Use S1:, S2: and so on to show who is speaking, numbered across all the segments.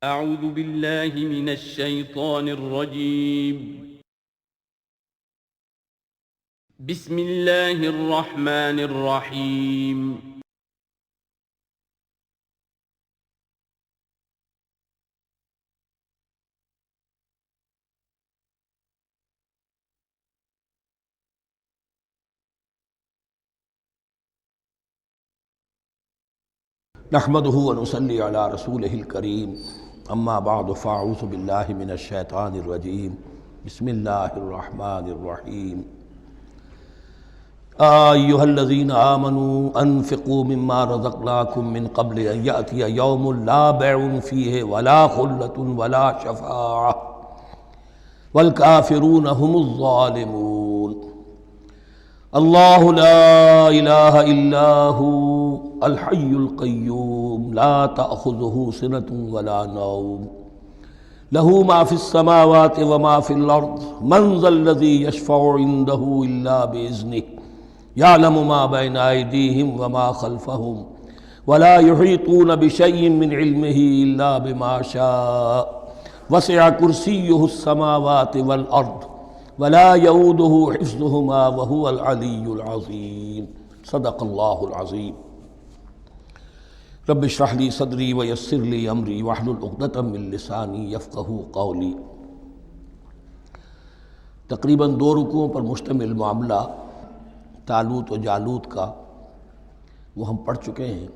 S1: أعوذ بالله من الشيطان الرجيم. بسم الله الرحمن الرحيم.
S2: نحمده ونصلي على رسوله الكريم اما بعد فاعوذ بالله من الشیطان الرجیم بسم اللہ الرحمن الرحیم ایھا الذین آمنوا انفقوا مما رزقناکم من قبل ان یأتی یوم لا بیع فیہ ولا خلۃ ولا شفاعۃ والکافرون هم الظالمون اللہ لا الہ الا ہو الحی القیوم لا تأخذہ سنۃ ولا نوم لہ ما فی السماوات وما فی الارض من ذا الذی یشفع عندہ الا بإذنہ یعلم ما بین ایدیہم وما خلفہم ولا یحیطون بشیء من علمہ الا بما شاء وسع کرسیہ السماوات والارض ولا یؤودہ حفظہما وہو العلی العظیم صدق اللہ العظیم رب اشرح لی صدری ویسر لی امری واحلل عقدۃ من لسانی یفقہوا قولی۔ تقریباً 2 رکوعوں پر مشتمل معاملہ طالوت و جالوت کا وہ ہم پڑھ چکے ہیں،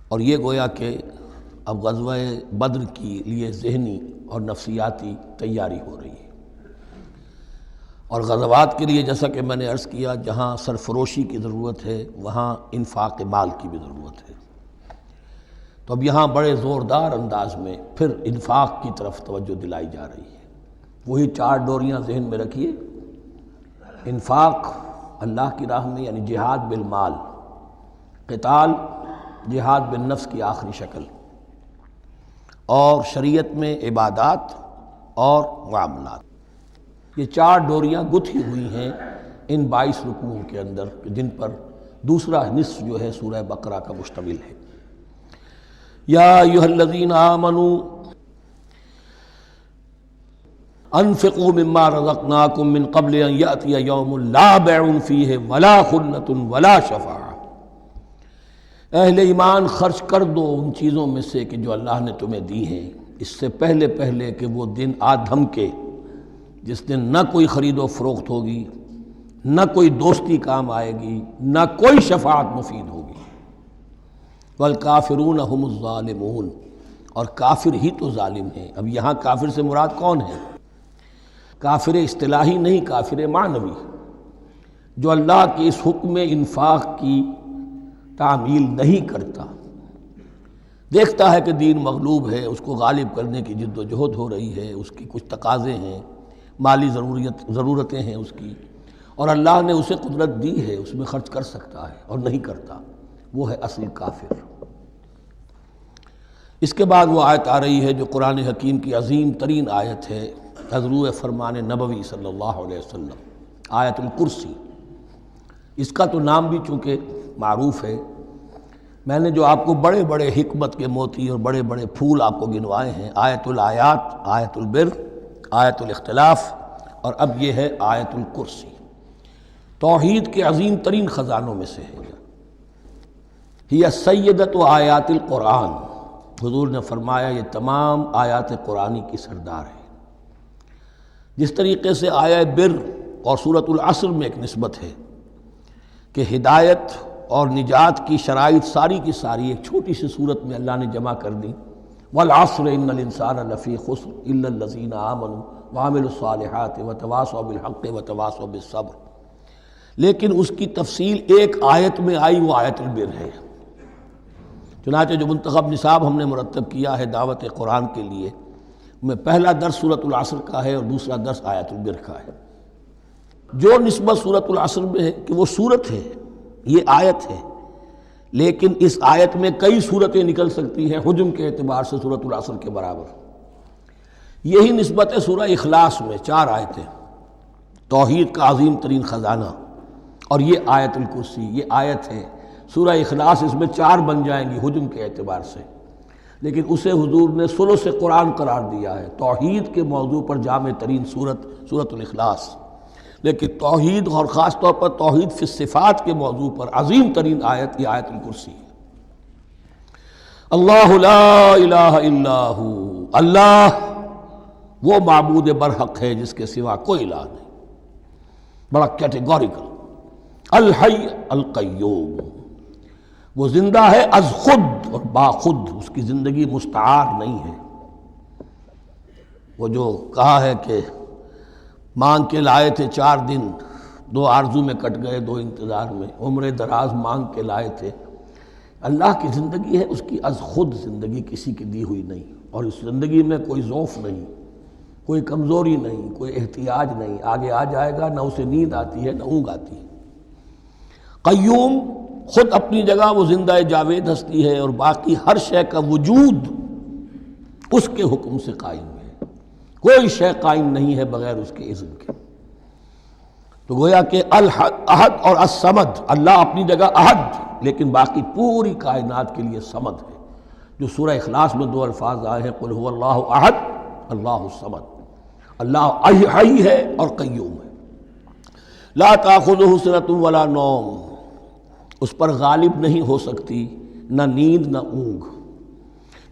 S2: اور یہ گویا کہ اب غزوہ بدر کی لیے ذہنی اور نفسیاتی تیاری ہو رہی ہے، اور غزوات کے لیے جیسا کہ میں نے عرض کیا جہاں سرفروشی کی ضرورت ہے وہاں انفاق مال کی بھی ضرورت ہے، تو اب یہاں بڑے زوردار انداز میں پھر انفاق کی طرف توجہ دلائی جا رہی ہے۔ وہی 4 ڈوریاں ذہن میں رکھیے، انفاق اللہ کی راہ میں یعنی جہاد بالمال، قتال جہاد بالنفس کی آخری شکل، اور شریعت میں عبادات اور معاملات، یہ 4 ڈوریاں گتھی ہوئی ہیں ان 22 رکوعوں کے اندر، جن پر دوسرا نصف جو ہے سورہ بقرہ کا مشتمل ہے۔ یا ایھا الذین آمنوا انفقوا مما رزقناکم من قبل ان یأتی یوم لا بیع فیہ ولا خلۃ ولا شفاعۃ۔ اہل ایمان خرچ کر دو ان چیزوں میں سے کہ جو اللہ نے تمہیں دی ہیں، اس سے پہلے کہ وہ دن آ دھمکے جس دن نہ کوئی خرید و فروخت ہوگی، نہ کوئی دوستی کام آئے گی، نہ کوئی شفاعت مفید ہوگی۔ والکافرون هم الظالمون، اور کافر ہی تو ظالم ہیں۔ اب یہاں کافر سے مراد کون ہے؟ کافر اصطلاحی نہیں، کافر معنوی، جو اللہ کے اس حکم انفاق کی تعمیل نہیں کرتا، دیکھتا ہے کہ دین مغلوب ہے، اس کو غالب کرنے کی جد و جہد ہو رہی ہے، اس کی کچھ تقاضے ہیں، مالی ضرورتیں ہیں اس کی، اور اللہ نے اسے قدرت دی ہے، اس میں خرچ کر سکتا ہے اور نہیں کرتا، وہ ہے اصل کافر۔ اس کے بعد وہ آیت آ رہی ہے جو قرآن حکیم کی عظیم ترین آیت ہے، حضور فرمان نبوی صلی اللہ علیہ وسلم، آیت الکرسی۔ اس کا تو نام بھی چونکہ معروف ہے، میں نے جو آپ کو بڑے بڑے حکمت کے موتی اور بڑے بڑے پھول آپ کو گنوائے ہیں، آیت الآیات، آیت البر، آیت الاختلاف، اور اب یہ ہے آیت الکرسی، توحید کے عظیم ترین خزانوں میں سے ہے۔ ہی سیدۃ آیات القرآن، حضور نے فرمایا یہ تمام آیات قرآنی کی سردار ہے۔ جس طریقے سے آیہ بر اور سورۃ العصر میں ایک نسبت ہے کہ ہدایت اور نجات کی شرائط ساری کی ساری ایک چھوٹی سی صورت میں اللہ نے جمع کر دی، والعصر ان الانسان لفی خسر الا الذین آمنوا وعملوا الصالحات وتواصوا بالحق وتواصوا بالصبر، لیکن اس کی تفصیل ایک آیت میں آئی، وہ آیت البر ہے۔ چنانچہ جو منتخب نصاب ہم نے مرتب کیا ہے دعوت قرآن کے لیے، میں پہلا درس سورۃ العصر کا ہے اور دوسرا درس آیت البر کا ہے۔ جو نسبت سورۃ العصر میں ہے کہ وہ سورت ہے، یہ آیت ہے، لیکن اس آیت میں کئی صورتیں نکل سکتی ہیں حجم کے اعتبار سے سورۃ العصر کے برابر۔ یہی نسبت ہے سورہ اخلاص میں، 4 آیتیں، توحید کا عظیم ترین خزانہ، اور یہ آیت الکرسی، یہ آیت ہے۔ سورہ اخلاص اس میں 4 بن جائیں گی حجم کے اعتبار سے، لیکن اسے حضور نے ثلث قرآن قرار دیا ہے۔ توحید کے موضوع پر جامع ترین سورۃ الاخلاص، لیکن توحید اور خاص طور پر توحید فی الصفات کے موضوع پر عظیم ترین آیت یہ آیت الکرسی ہے۔ اللہ لا الہ الا ہو، اللہ وہ معبود برحق ہے جس کے سوا کوئی الہ نہیں، بڑا کیٹیگوریکل۔ الحی القیوم، وہ زندہ ہے از خود اور با خود، اس کی زندگی مستعار نہیں ہے۔ وہ جو کہا ہے کہ مانگ کے لائے تھے 4 دن، 2 آرزو میں کٹ گئے 2 انتظار میں، عمر دراز مانگ کے لائے تھے۔ اللہ کی زندگی ہے اس کی از خود زندگی، کسی کی دی ہوئی نہیں، اور اس زندگی میں کوئی ضعف نہیں، کوئی کمزوری نہیں، کوئی احتیاج نہیں، آگے آ جائے گا، نہ اسے نیند آتی ہے نہ اونگ آتی ہے۔ قیوم، خود اپنی جگہ وہ زندہ جاوید ہستی ہے، اور باقی ہر شے کا وجود اس کے حکم سے قائم ہے، کوئی شے قائم نہیں ہے بغیر اس کے اذن کے۔ تو گویا کہ احد اور الصمد، اللہ اپنی جگہ احد، لیکن باقی پوری کائنات کے لیے صمد ہے، جو سورہ اخلاص میں 2 الفاظ آئے ہیں، قل هو اللہ احد اللہ الصمد۔ اللہ حی ہے اور قیوم ہے، لا تاخذہ سنۃ ولا نوم، اس پر غالب نہیں ہو سکتی نہ نیند نہ اونگ۔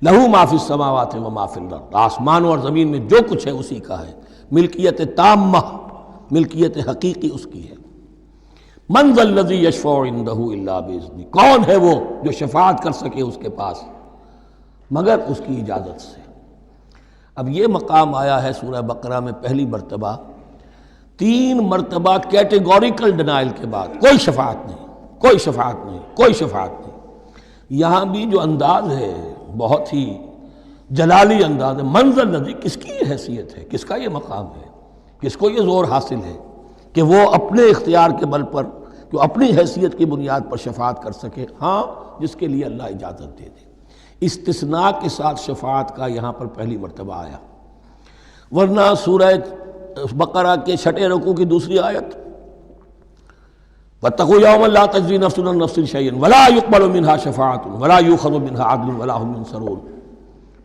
S2: لہو ما فی السماوات و ما فی الارض، آسمانوں اور زمین میں جو کچھ ہے اسی کا ہے، ملکیت تامہ، ملکیت حقیقی اس کی ہے۔ من ذا الذی یشفع عندہ الا باذنہ، کون ہے وہ جو شفاعت کر سکے اس کے پاس مگر اس کی اجازت سے۔ اب یہ مقام آیا ہے سورہ بقرہ میں پہلی مرتبہ، 3 مرتبہ کیٹیگوریکل ڈینائل کے بعد، کوئی شفاعت نہیں، کوئی شفاعت نہیں، کوئی شفاعت نہیں۔ یہاں بھی جو انداز ہے بہت ہی جلالی انداز ہے، منظر الذی، کس کی یہ حیثیت ہے، کس کا یہ مقام ہے، کس کو یہ زور حاصل ہے کہ وہ اپنے اختیار کے بل پر، جو اپنی حیثیت کی بنیاد پر شفاعت کر سکے؟ ہاں، جس کے لیے اللہ اجازت دے دے۔ استثناء کے ساتھ شفاعت کا یہاں پر پہلی مرتبہ آیا، ورنہ سورہ بقرہ کے 6 رکوع کی دوسری آیت، وَاتَّقُوا يَوْمًا لَا تَجْزِي نَفْسٌ عَن نَفْسٍ شَيْئًا وَلَا يُقْبَلُ مِنْهَا شَفَاعَةٌ وَلَا يُؤْخَذُ مِنْهَا عَدْلٌ وَلَا هُمْ يُنصَرُونَ۔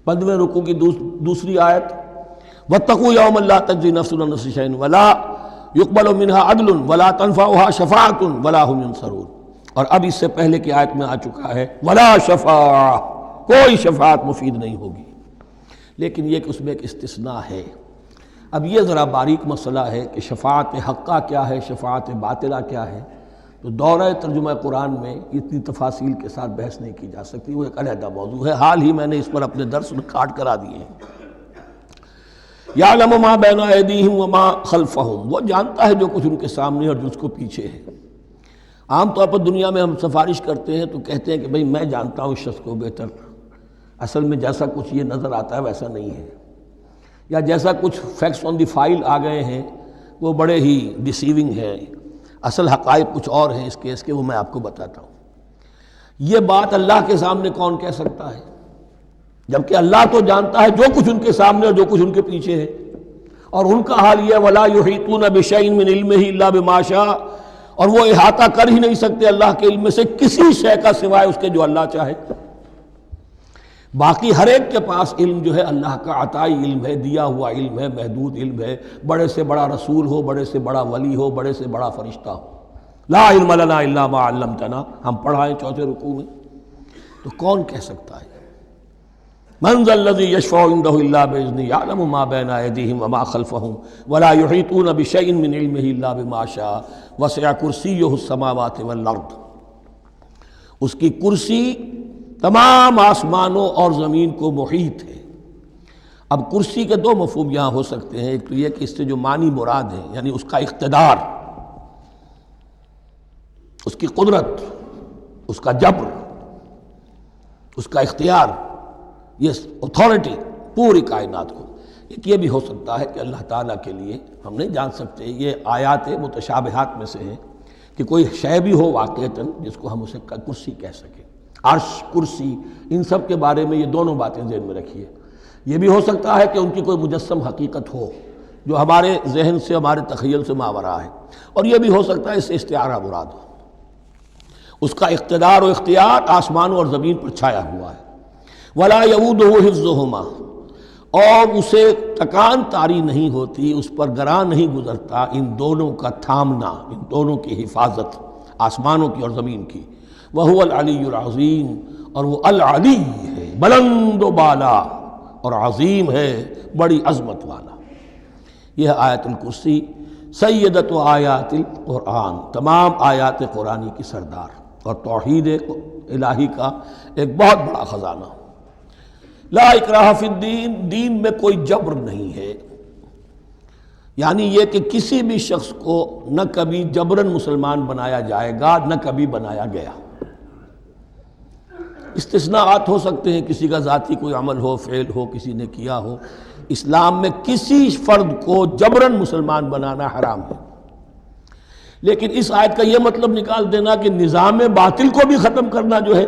S2: 15ویں رکوع کی دوسری آیت، وَاتَّقُوا يَوْمًا لَا تَجْزِي نَفْسٌ عَن نَفْسٍ شَيْئًا وَلَا يُقْبَلُ مِنْهَا عَدْلٌ وَلَا تَنفَعُهَا شَفَاعَةٌ وَلَا هُمْ يُنصَرُونَ۔ اور اب اس سے پہلے کی آیت میں آ چکا ہے وَلَا شَفَاعَةٌ، کوئی شفاعت مفید نہیں ہوگی، لیکن یہ کہ اس میں ایک استثناء ہے۔ اب یہ ذرا باریک مسئلہ ہے کہ شفاعت حقہ کیا ہے، شفاعت باطلہ کیا ہے، تو دورہ ترجمہ قرآن میں اتنی تفاصیل کے ساتھ بحث نہیں کی جا سکتی، وہ ایک علیحدہ موضوع ہے۔ حال ہی میں نے اس پر اپنے درس ریکارڈ کرا دیے ہیں۔ یعلم ما بین ایدیہم وما خلفہم، وہ جانتا ہے جو کچھ ان کے سامنے اور جو اس کو پیچھے ہے۔ عام طور پر دنیا میں ہم سفارش کرتے ہیں تو کہتے ہیں کہ بھئی میں جانتا ہوں اس شخص کو بہتر، اصل میں جیسا کچھ یہ نظر آتا ہے ویسا نہیں ہے، یا جیسا کچھ فیکٹس آن دی فائل آ گئے ہیں وہ بڑے ہی ڈیسیونگ ہیں، اصل حقائق کچھ اور ہیں اس کیس کے، وہ میں آپ کو بتاتا ہوں۔ یہ بات اللہ کے سامنے کون کہہ سکتا ہے، جبکہ اللہ تو جانتا ہے جو کچھ ان کے سامنے اور جو کچھ ان کے پیچھے ہے، اور ان کا حال یہ وَلَا يُحِيطُونَ بِشَيْءٍ مِّنْ عِلْمِهِ إِلَّا بِمَا شَاءَ، اور وہ احاطہ کر ہی نہیں سکتے اللہ کے علم سے کسی شے کا سوائے اس کے جو اللہ چاہے۔ باقی ہر ایک کے پاس علم جو ہے اللہ کا عطائی علم ہے، دیا ہوا علم ہے، محدود علم ہے، بڑے سے بڑا رسول ہو، بڑے سے بڑا ولی ہو، بڑے سے بڑا فرشتہ ہو۔ لا علم لنا الا ما علمتنا، ہم پڑھائیں 4 رکوع میں، تو کون کہہ سکتا ہے؟ من ذا الذی یشفع عندہ الا باذنہ یعلم ما بین ایدیہم وما خلفہم ولا یحیطون بشیء من علمہ الا بما شاء وسع کرسیہ السماوات والارض، اس کی کرسی تمام آسمانوں اور زمین کو محیط ہے۔ اب کرسی کے 2 مفہوم یہاں ہو سکتے ہیں، ایک تو یہ کہ اس سے جو معنی مراد ہے یعنی اس کا اقتدار، اس کی قدرت، اس کا جبر، اس کا اختیار، یہ اتھارٹی پوری کائنات کو۔ ایک یہ بھی ہو سکتا ہے کہ اللہ تعالیٰ کے لیے ہم نہیں جان سکتے، یہ آیات متشابہات میں سے ہے کہ کوئی شے بھی ہو واقعتاً جس کو ہم اسے کرسی کہہ سکیں، عرش، کرسی، ان سب کے بارے میں یہ دونوں باتیں ذہن میں رکھیے۔ یہ بھی ہو سکتا ہے کہ ان کی کوئی مجسم حقیقت ہو جو ہمارے ذہن سے، ہمارے تخیل سے ماورا ہے، اور یہ بھی ہو سکتا ہے اس سے استعارہ مراد ہو، اس کا اقتدار و اختیار آسمانوں اور زمین پر چھایا ہوا ہے۔ ولا یعودہ حفظہما، اور اسے تکان طاری نہیں ہوتی، اس پر گراں نہیں گزرتا ان دونوں کا تھامنا، ان دونوں کی حفاظت، آسمانوں کی اور زمین کی۔ وہو العلی العظیم، اور وہ العلی ہے، بلند و بالا، اور عظیم ہے، بڑی عظمت والا۔ یہ آیت الکرسی سیدۃ آیات القرآن، تمام آیات قرآنی کی سردار، اور توحید الہی کا ایک بہت بڑا خزانہ۔ لا اکراہ فی الدین، دین میں کوئی جبر نہیں ہے، یعنی یہ کہ کسی بھی شخص کو نہ کبھی جبراً مسلمان بنایا جائے گا، نہ کبھی بنایا گیا۔ استثناءات ہو سکتے ہیں، کسی کا ذاتی کوئی عمل ہو، فعل ہو، کسی نے کیا ہو۔ اسلام میں کسی فرد کو جبراً مسلمان بنانا حرام ہے، لیکن اس آیت کا یہ مطلب نکال دینا کہ نظام باطل کو بھی ختم کرنا جو ہے،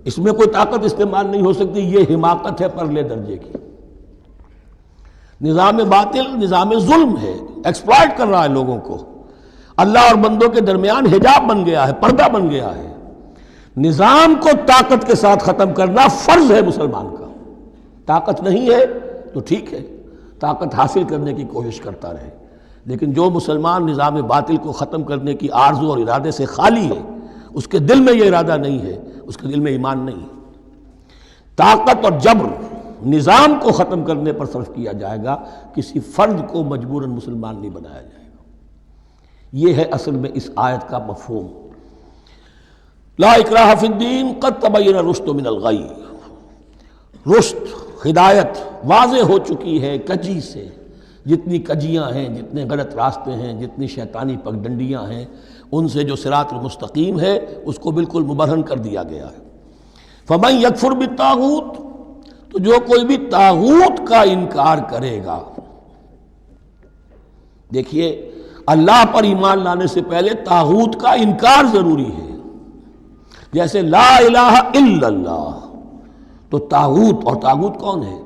S2: اس میں کوئی طاقت استعمال نہیں ہو سکتی، یہ حماقت ہے پرلے درجے کی۔ نظام باطل نظام ظلم ہے، ایکسپلائٹ کر رہا ہے لوگوں کو، اللہ اور بندوں کے درمیان حجاب بن گیا ہے، پردہ بن گیا ہے۔ نظام کو طاقت کے ساتھ ختم کرنا فرض ہے مسلمان کا۔ طاقت نہیں ہے تو ٹھیک ہے، طاقت حاصل کرنے کی کوشش کرتا رہے، لیکن جو مسلمان نظام باطل کو ختم کرنے کی آرزو اور ارادے سے خالی ہے، اس کے دل میں یہ ارادہ نہیں ہے، اس کے دل میں ایمان نہیں ہے۔ طاقت اور جبر نظام کو ختم کرنے پر صرف کیا جائے گا، کسی فرد کو مجبوراً مسلمان نہیں بنایا جائے گا۔ یہ ہے اصل میں اس آیت کا مفہوم۔ لا اکراہ فی الدین قد تبین الرشد من الغی، رشد، ہدایت واضح ہو چکی ہے کجی سے، جتنی کجیاں ہیں، جتنے غلط راستے ہیں، جتنی شیطانی پگڈنڈیاں ہیں، ان سے جو صراط المستقیم ہے اس کو بالکل مبرہن کر دیا گیا ہے۔ فمن یکفر بالطاغوت، تو جو کوئی بھی طاغوت کا انکار کرے گا، دیکھیے اللہ پر ایمان لانے سے پہلے طاغوت کا انکار ضروری ہے۔ جیسے لا الہ الا اللہ، تو طاغوت، اور طاغوت کون ہے؟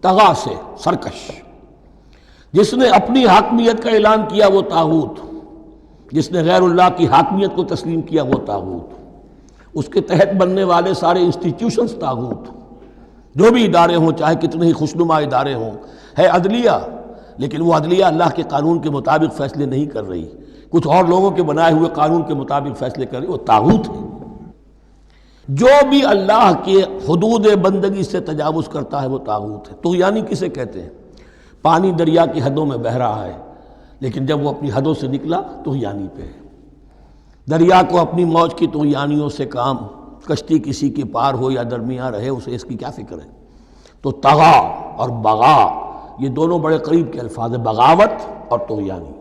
S2: طغا سے سرکش، جس نے اپنی حاکمیت کا اعلان کیا وہ طاغوت، جس نے غیر اللہ کی حاکمیت کو تسلیم کیا وہ طاغوت، اس کے تحت بننے والے سارے انسٹیٹیوشنز طاغوت، جو بھی ادارے ہوں، چاہے کتنے ہی خوشنما ادارے ہوں۔ ہے عدلیہ، لیکن وہ عدلیہ اللہ کے قانون کے مطابق فیصلے نہیں کر رہی، کچھ اور لوگوں کے بنائے ہوئے قانون کے مطابق فیصلے کر رہی، وہ طاغوت ہے۔ جو بھی اللہ کے حدود بندگی سے تجاوز کرتا ہے وہ طاغوت ہے۔ طغیانی کسے کہتے ہیں؟ پانی دریا کی حدوں میں بہہ رہا ہے، لیکن جب وہ اپنی حدوں سے نکلا طغیانی پہ ہے۔ دریا کو اپنی موج کی طغیانیوں سے کام، کشتی کسی کی پار ہو یا درمیان رہے، اسے اس کی کیا فکر ہے؟ تو طغا اور بغا، یہ دونوں بڑے قریب کے الفاظ ہیں، بغاوت اور طغیانی۔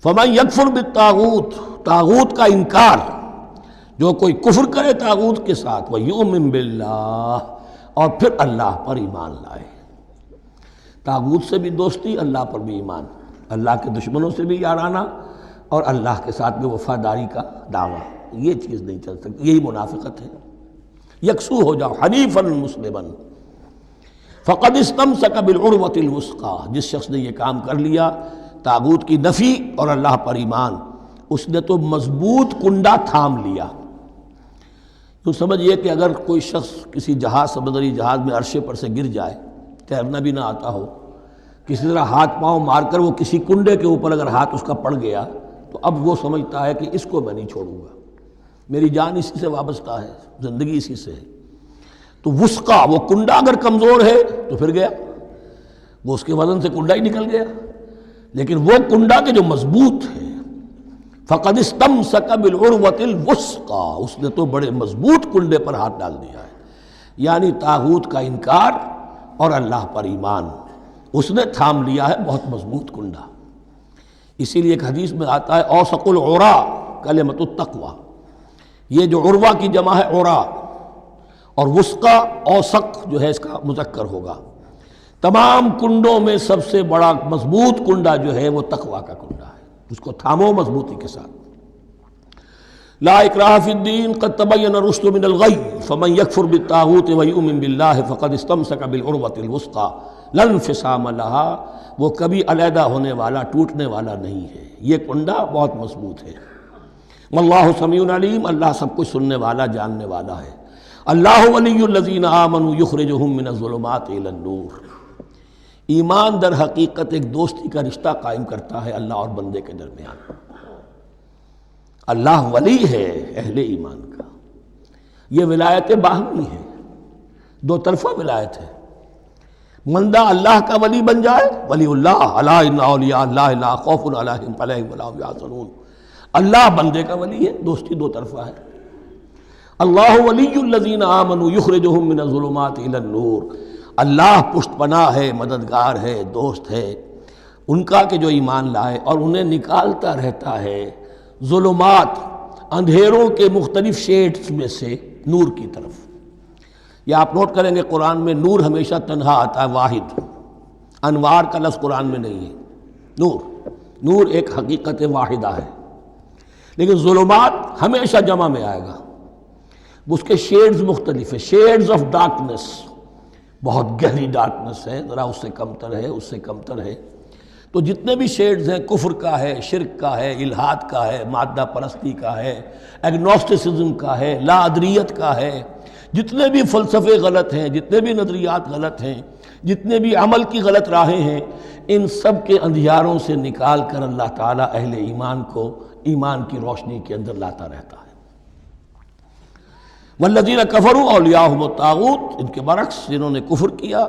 S2: فمن یکفر بالطاغوت، طاغوت کا انکار، جو کوئی کفر کرے طاغوت کے ساتھ، وَيُؤْمِن بِاللَّهِ، اور پھر اللہ پر ایمان لائے۔ طاغوت سے بھی دوستی، اللہ پر بھی ایمان، اللہ کے دشمنوں سے بھی یارانہ، اور اللہ کے ساتھ بھی وفاداری کا دعویٰ، یہ چیز نہیں چل سکتی، یہی منافقت ہے۔ یکسو ہو جاؤ، حنیفا مسلما، فقد استمسک بالعروۃ الوثقی، جس شخص نے یہ کام کر لیا، طاغوت کی نفی اور اللہ پر ایمان، اس نے تو مضبوط کنڈا تھام لیا۔ تو سمجھئے کہ اگر کوئی شخص کسی جہاز، سمندری جہاز میں عرشے پر سے گر جائے، تیرنا بھی نہ آتا ہو، کسی طرح ہاتھ پاؤں مار کر وہ کسی کنڈے کے اوپر اگر ہاتھ اس کا پڑ گیا، تو اب وہ سمجھتا ہے کہ اس کو میں نہیں چھوڑوں گا، میری جان اسی سے وابستہ ہے، زندگی اسی سے ہے۔ تو وثقہ، وہ کنڈا اگر کمزور ہے تو پھر گیا، وہ اس کے وزن سے کنڈا ہی نکل گیا، لیکن وہ کنڈا کہ جو مضبوط ہے، فقد استمسک بالعروۃ الوثقی، اس نے تو بڑے مضبوط کنڈے پر ہاتھ ڈال دیا ہے، یعنی طاغوت کا انکار اور اللہ پر ایمان، اس نے تھام لیا ہے بہت مضبوط کنڈا۔ اسی لیے ایک حدیث میں آتا ہے اوثق العرا کلمۃ التقوی، یہ جو عروہ کی جمع ہے عرا، اور وثقہ اوثق جو ہے اس کا مذکر ہوگا۔ تمام کنڈوں میں سب سے بڑا مضبوط کنڈا جو ہے وہ تقوی کا کنڈا ہے، اس کو تھامو مضبوطی کے ساتھ۔ لا اکراہ فی الدین قد تبین الرشد من الغی فمن یکفر بالطاغوت ویؤمن باللہ فقد استمسک بالعروۃ الوثقی لا انفصام لها، وہ کبھی علیحدہ ہونے والا، ٹوٹنے والا نہیں ہے، یہ کنڈا بہت مضبوط ہے۔ واللہ سمیع علیم، اللہ سب کچھ سننے والا، جاننے والا ہے۔ اللہ ولی الذین آمنوا یخرجہم من الظلمات الی النور، ایمان در حقیقت ایک دوستی کا رشتہ قائم کرتا ہے اللہ اور بندے کے درمیان۔ اللہ ولی ہے اہل ایمان کا، یہ ولایت باہمی ہے، دو طرفہ ولایت ہے۔ بندہ اللہ کا ولی بن جائے، ولی اللہ، الا ان اولیاء اللہ لا خوف علیہم ولا هم یحزنون، اللہ بندے کا ولی ہے، دوستی دو طرفہ ہے۔ اللہ ولی الذین آمنوا یخرجہم من الظلمات الی النور، اللہ پشت پناہ ہے، مددگار ہے، دوست ہے ان کا کہ جو ایمان لائے اور انہیں نکالتا رہتا ہے ظلمات، اندھیروں کے مختلف شیڈز میں سے نور کی طرف۔ یہ آپ نوٹ کریں گے قرآن میں نور ہمیشہ تنہا آتا ہے، واحد، انوار کا لفظ قرآن میں نہیں ہے۔ نور ایک حقیقت واحدہ ہے، لیکن ظلمات ہمیشہ جمع میں آئے گا، اس کے شیڈز مختلف ہیں، شیڈز آف ڈارکنس، بہت گہری ڈارکنس ہے، ذرا اس سے کمتر ہے، اس سے کمتر ہے۔ تو جتنے بھی شیڈز ہیں، کفر کا ہے، شرک کا ہے، الحاد کا ہے، مادہ پرستی کا ہے، ایگنوسٹسزم کا ہے، لا ادریت کا ہے، جتنے بھی فلسفے غلط ہیں، جتنے بھی نظریات غلط ہیں، جتنے بھی عمل کی غلط راہیں ہیں، ان سب کے اندھیاروں سے نکال کر اللہ تعالیٰ اہل ایمان کو ایمان کی روشنی کے اندر لاتا رہتا ہے۔ والذین کفروا اولیاءہم الطاغوت، ان کے برعکس جنہوں نے کفر کیا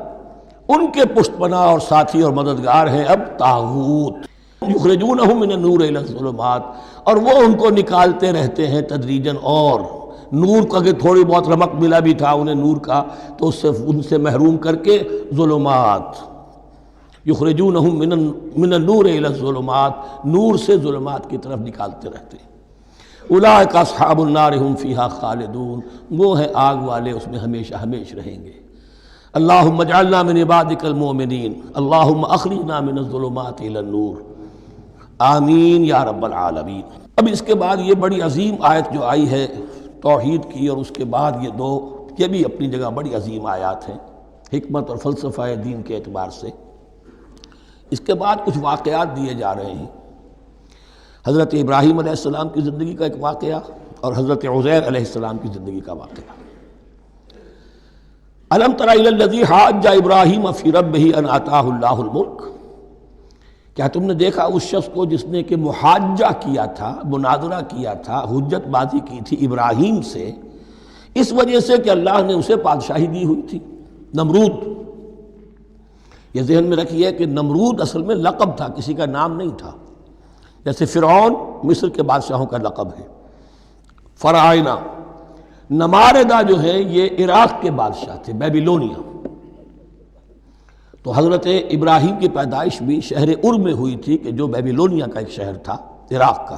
S2: ان کے پشت پناہ اور ساتھی اور مددگار ہیں اب طاغوت، یخرجونہم من النور الی الظلمات، اور وہ ان کو نکالتے رہتے ہیں تدریجاً، اور نور کا کہ تھوڑی بہت رمق ملا بھی تھا انہیں نور کا تو اس سے ان سے محروم کر کے ظلمات، یخرجونہم من النور الی الظلمات، نور سے ظلمات کی طرف نکالتے رہتے ہیں۔ اولئک اصحاب النار هم فیہا خالدون، وہ ہیں آگ والے، اس میں ہمیشہ ہمیش رہیں گے۔ اللہم اجعلنا من عبادک المؤمنین، اللہم اخرجنا من الظلمات الی النور، آمین یا رب العالمین۔ اب اس کے بعد یہ بڑی عظیم آیت جو آئی ہے توحید کی، اور اس کے بعد یہ بھی اپنی جگہ بڑی عظیم آیات ہیں حکمت اور فلسفہ دین کے اعتبار سے۔ اس کے بعد کچھ واقعات دیے جا رہے ہیں، حضرت ابراہیم علیہ السلام کی زندگی کا ایک واقعہ اور حضرت عزیر علیہ السلام کی زندگی کا واقعہ۔ الم تر الی الذی حاج ابراہیم فی ربہ ان آتاہ اللہ الملک، کیا تم نے دیکھا اس شخص کو جس نے کہ محاجہ کیا تھا، مناظرہ کیا تھا، حجت بازی کی تھی ابراہیم سے، اس وجہ سے کہ اللہ نے اسے بادشاہی دی ہوئی تھی، نمرود۔ یہ ذہن میں رکھیے کہ نمرود اصل میں لقب تھا، کسی کا نام نہیں تھا، جیسے فرعون مصر کے بادشاہوں کا لقب ہے، فرعونہ۔ نماردہ جو ہے یہ عراق کے بادشاہ تھے، بیبیلونیا۔ تو حضرت ابراہیم کی پیدائش بھی شہر ار میں ہوئی تھی کہ جو بیبیلونیا کا ایک شہر تھا عراق کا،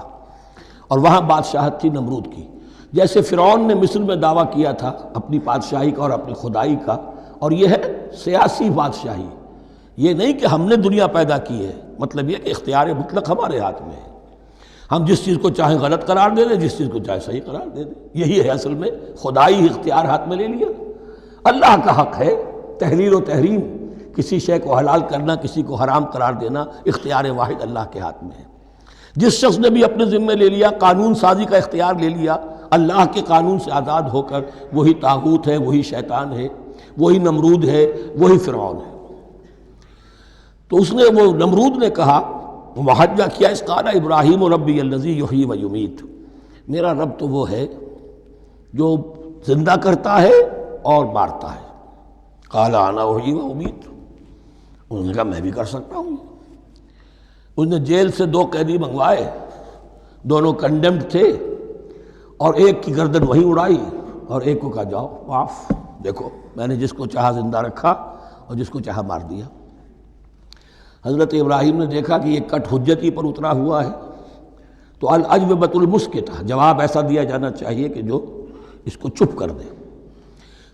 S2: اور وہاں بادشاہت تھی نمرود کی۔ جیسے فرعون نے مصر میں دعویٰ کیا تھا اپنی بادشاہی کا اور اپنی خدائی کا، اور یہ ہے سیاسی بادشاہی، یہ نہیں کہ ہم نے دنیا پیدا کی ہے، مطلب یہ کہ اختیار مطلق ہمارے ہاتھ میں ہے، ہم جس چیز کو چاہیں غلط قرار دے دیں، جس چیز کو چاہے صحیح قرار دے دیں۔ یہی ہے اصل میں خدائی اختیار ہاتھ میں لے لیا۔ اللہ کا حق ہے تحلیل و تحریم، کسی شے کو حلال کرنا، کسی کو حرام قرار دینا، اختیار واحد اللہ کے ہاتھ میں ہے۔ جس شخص نے بھی اپنے ذمے لے لیا، قانون سازی کا اختیار لے لیا اللہ کے قانون سے آزاد ہو کر، وہی طاغوت ہے، وہی شیطان ہے، وہی نمرود ہے، وہی فرعون ہے۔ تو اس نے، وہ نمرود نے کہا، محاجہ کیا، اس قال ابراہیم ربی الذی یحیی و یمیت، میرا رب تو وہ ہے جو زندہ کرتا ہے اور مارتا ہے۔ قال انا احیی و امیت، انہوں نے کہا میں بھی کر سکتا ہوں۔ اس نے جیل سے 2 قیدی منگوائے، دونوں کنڈیمڈ تھے، اور ایک کی گردن وہیں اڑائی اور ایک کو کہا جاؤ معاف، دیکھو میں نے جس کو چاہا زندہ رکھا اور جس کو چاہا مار دیا۔ حضرت ابراہیم نے دیکھا کہ یہ کٹ حجتی پر اترا ہوا ہے، تو الاجوبۃ المسکتہ، جواب ایسا دیا جانا چاہیے کہ جو اس کو چپ کر دے۔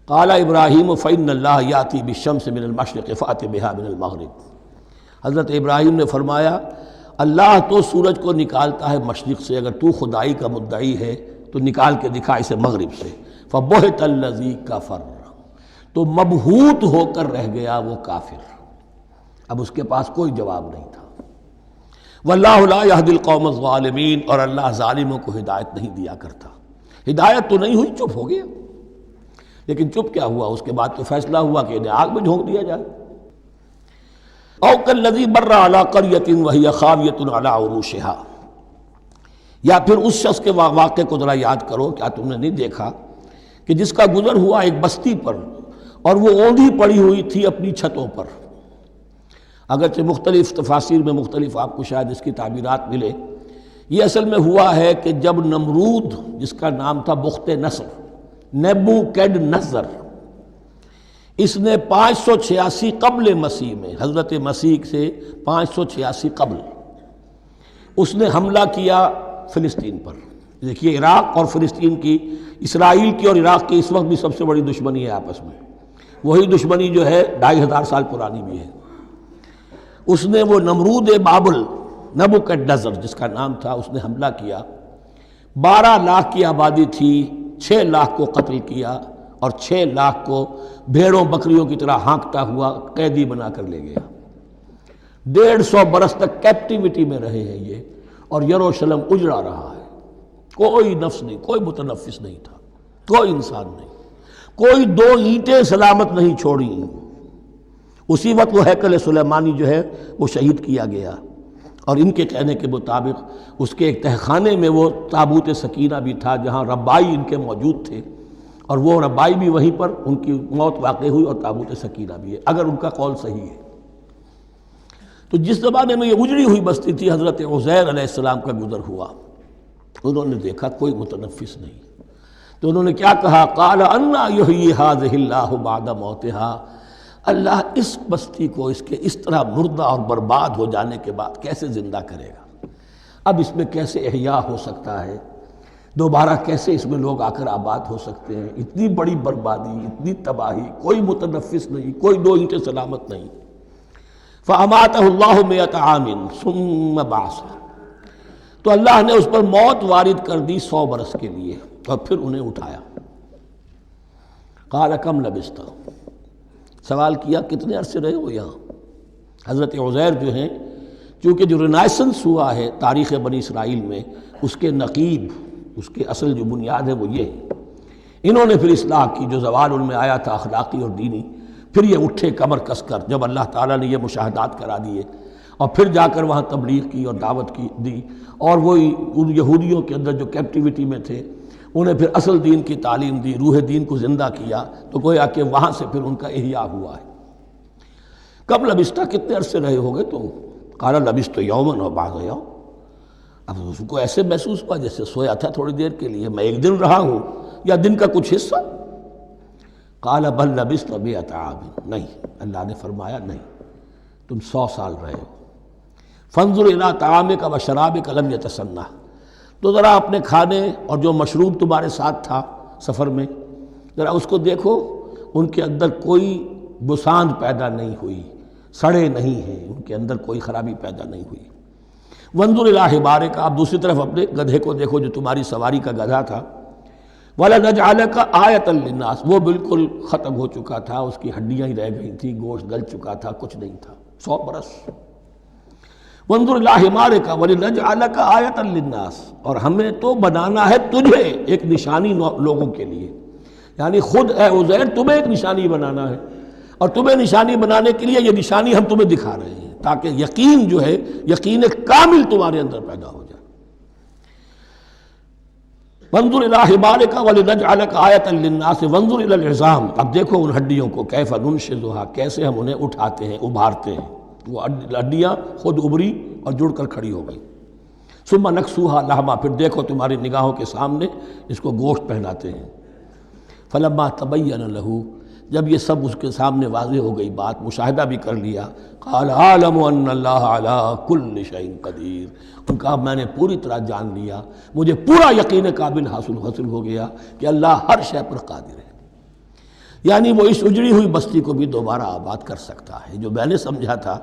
S2: قال ابراہیم فإن اللہ یأتی بالشمس من المشرق فأت بها من المغرب، حضرت ابراہیم نے فرمایا اللہ تو سورج کو نکالتا ہے مشرق سے، اگر تو خدائی کا مدعی ہے تو نکال کے دکھا اسے مغرب سے۔ فبہت الذی کفر، تو مبہوت ہو کر رہ گیا وہ کافر، اب اس کے پاس کوئی جواب نہیں تھا۔ واللہ لا یہدی القوم الظالمین، اور اللہ ظالموں کو ہدایت نہیں دیا کرتا۔ ہدایت تو نہیں ہوئی، چپ ہو گیا۔ لیکن چپ کیا ہوا؟ اس کے بعد تو فیصلہ ہوا کہ انہیں آگ میں جھونک دیا جائے۔ او کالذی مر علی قریۃ وہی خاویۃ علی عروشها، یا پھر اس شخص کے واقعے کو ذرا یاد کرو، کیا تم نے نہیں دیکھا کہ جس کا گزر ہوا ایک بستی پر اور وہ اوندھی پڑی ہوئی تھی اپنی چھتوں پر۔ اگرچہ مختلف تفاسیر میں مختلف آپ کو شاید اس کی تعبیرات ملے، یہ اصل میں ہوا ہے کہ جب نمرود، جس کا نام تھا بخت نصر، نیبوکیڈنیزر، اس نے 586 قبل مسیح میں، حضرت مسیح سے 586 قبل، اس نے حملہ کیا فلسطین پر۔ دیکھیے عراق اور فلسطین کی، اسرائیل کی اور عراق کی اس وقت بھی سب سے بڑی دشمنی ہے آپس میں، وہی دشمنی جو ہے 2500 سال پرانی بھی ہے۔ اس نے وہ نمرود بابل، نیبوکیڈنیزر جس کا نام تھا، اس نے حملہ کیا، 12 لاکھ کی آبادی تھی، 6 لاکھ کو قتل کیا اور 6 لاکھ کو بھیڑوں بکریوں کی طرح ہانکتا ہوا قیدی بنا کر لے گیا۔ 150 برس تک کیپٹیوٹی میں رہے ہیں یہ، اور یروشلم اجڑا رہا ہے، کوئی نفس نہیں، کوئی متنفس نہیں تھا، کوئی انسان نہیں، کوئی 2 اینٹیں سلامت نہیں چھوڑی۔ اسی وقت وہ ہیکل سلیمانی جو ہے وہ شہید کیا گیا، اور ان کے کہنے کے مطابق اس کے ایک تہخانے میں وہ تابوت سکینہ بھی تھا جہاں ربائی ان کے موجود تھے، اور وہ ربائی بھی وہیں پر ان کی موت واقع ہوئی، اور تابوت سکینہ بھی ہے، اگر ان کا قول صحیح ہے۔ تو جس زمانے میں یہ اجڑی ہوئی بستی تھی، حضرت عزیر علیہ السلام کا گزر ہوا، انہوں نے دیکھا کوئی متنفس نہیں، تو انہوں نے کیا کہا؟ قال انا یحیی ھذہ اللہ بعد موتہا، اللہ اس بستی کو اس کے اس طرح مردہ اور برباد ہو جانے کے بعد کیسے زندہ کرے گا؟ اب اس میں کیسے احیاء ہو سکتا ہے؟ دوبارہ کیسے اس میں لوگ آ کر آباد ہو سکتے ہیں؟ اتنی بڑی بربادی، اتنی تباہی، کوئی متنفس نہیں، کوئی 2 اینٹیں سلامت نہیں۔ فَأَمَاتَهُ اللَّهُ مِئَةَ عَامٍ ثُمَّ بَعَثَهُ، تو اللہ نے اس پر موت وارد کر دی 100 برس کے لیے، اور پھر انہیں اٹھایا۔ قَالَ كَمْ لَبِثْتَ، سوال کیا کتنے عرصے رہے ہو یہاں؟ حضرت عزیر جو ہیں، چونکہ جو رینائسنس ہوا ہے تاریخ بنی اسرائیل میں، اس کے نقیب، اس کے اصل جو بنیاد ہے وہ یہ ہے۔ انہوں نے پھر اصلاح کی، جو زوال ان میں آیا تھا اخلاقی اور دینی، پھر یہ اٹھے کمر کس کر، جب اللہ تعالیٰ نے یہ مشاہدات کرا دیے، اور پھر جا کر وہاں تبلیغ کی اور دعوت کی دی، اور وہی ان یہودیوں کے اندر جو کیپٹیوٹی میں تھے انہیں پھر اصل دین کی تعلیم دی، روح دین کو زندہ کیا، تو گویا کہ وہاں سے پھر ان کا احیاء ہوا ہے۔ کب لبثت، کتنے عرصے رہے ہوگے تم؟ قال لبثت یوما و بعض یوم، اب اس کو ایسے محسوس ہوا جیسے سویا تھا تھوڑی دیر کے لیے، میں 1 دن رہا ہوں یا دن کا کچھ حصہ۔ قال بل لبثت 100 عام، نہیں، اللہ نے فرمایا نہیں، تم 100 سال رہے ہو۔ فانظر الی طعامک و شرابک لم یتسنہ، تو ذرا اپنے کھانے اور جو مشروب تمہارے ساتھ تھا سفر میں، ذرا اس کو دیکھو، ان کے اندر کوئی بساند پیدا نہیں ہوئی، سڑے نہیں ہیں، ان کے اندر کوئی خرابی پیدا نہیں ہوئی۔ وانظر الی حمارک، آپ دوسری طرف اپنے گدھے کو دیکھو جو تمہاری سواری کا گدھا تھا، وَلَنَجْعَلَكَ آیَةً لِلنَّاسِ، وہ بالکل ختم ہو چکا تھا، اس کی ہڈیاں ہی رہ گئی تھیں، گوشت گل چکا تھا، کچھ نہیں تھا، 100 برس۔ وانظر الی حمارک وَلِنَجْعَلَكَ آیَةً لِلنَّاسِ، اور ہمیں تو بنانا ہے تجھے ایک نشانی لوگوں کے لیے، یعنی خود اے عزیر تمہیں ایک نشانی بنانا ہے، اور تمہیں نشانی بنانے کے لیے یہ نشانی ہم تمہیں دکھا رہے ہیں، تاکہ یقین جو ہے، یقین کامل تمہارے اندر پیدا ہو جائے۔ وانظر الی حمارک ولنجعلک آیۃ للناس وانظر الی العظام، اب دیکھو ان ہڈیوں کو، کیف ننشزھا، کیسے ہم انہیں اٹھاتے ہیں، ابھارتے ہیں، وہ ہڈیاں خود ابری اور جڑ کر کھڑی ہو گئی۔ ثم نکسوھا لحما، پھر دیکھو تمہاری نگاہوں کے سامنے اس کو گوشت پہناتے ہیں۔ فلما تبین لہ، جب یہ سب اس کے سامنے واضح ہو گئی بات، مشاہدہ بھی کر لیا، قال اعلم ان اللہ علی کل شیء قدیر، ان کا میں نے پوری طرح جان لیا، مجھے پورا یقین قابل حاصل ہو گیا کہ اللہ ہر شے پر قادر ہے، یعنی وہ اس اجڑی ہوئی بستی کو بھی دوبارہ آباد کر سکتا ہے۔ جو میں نے سمجھا تھا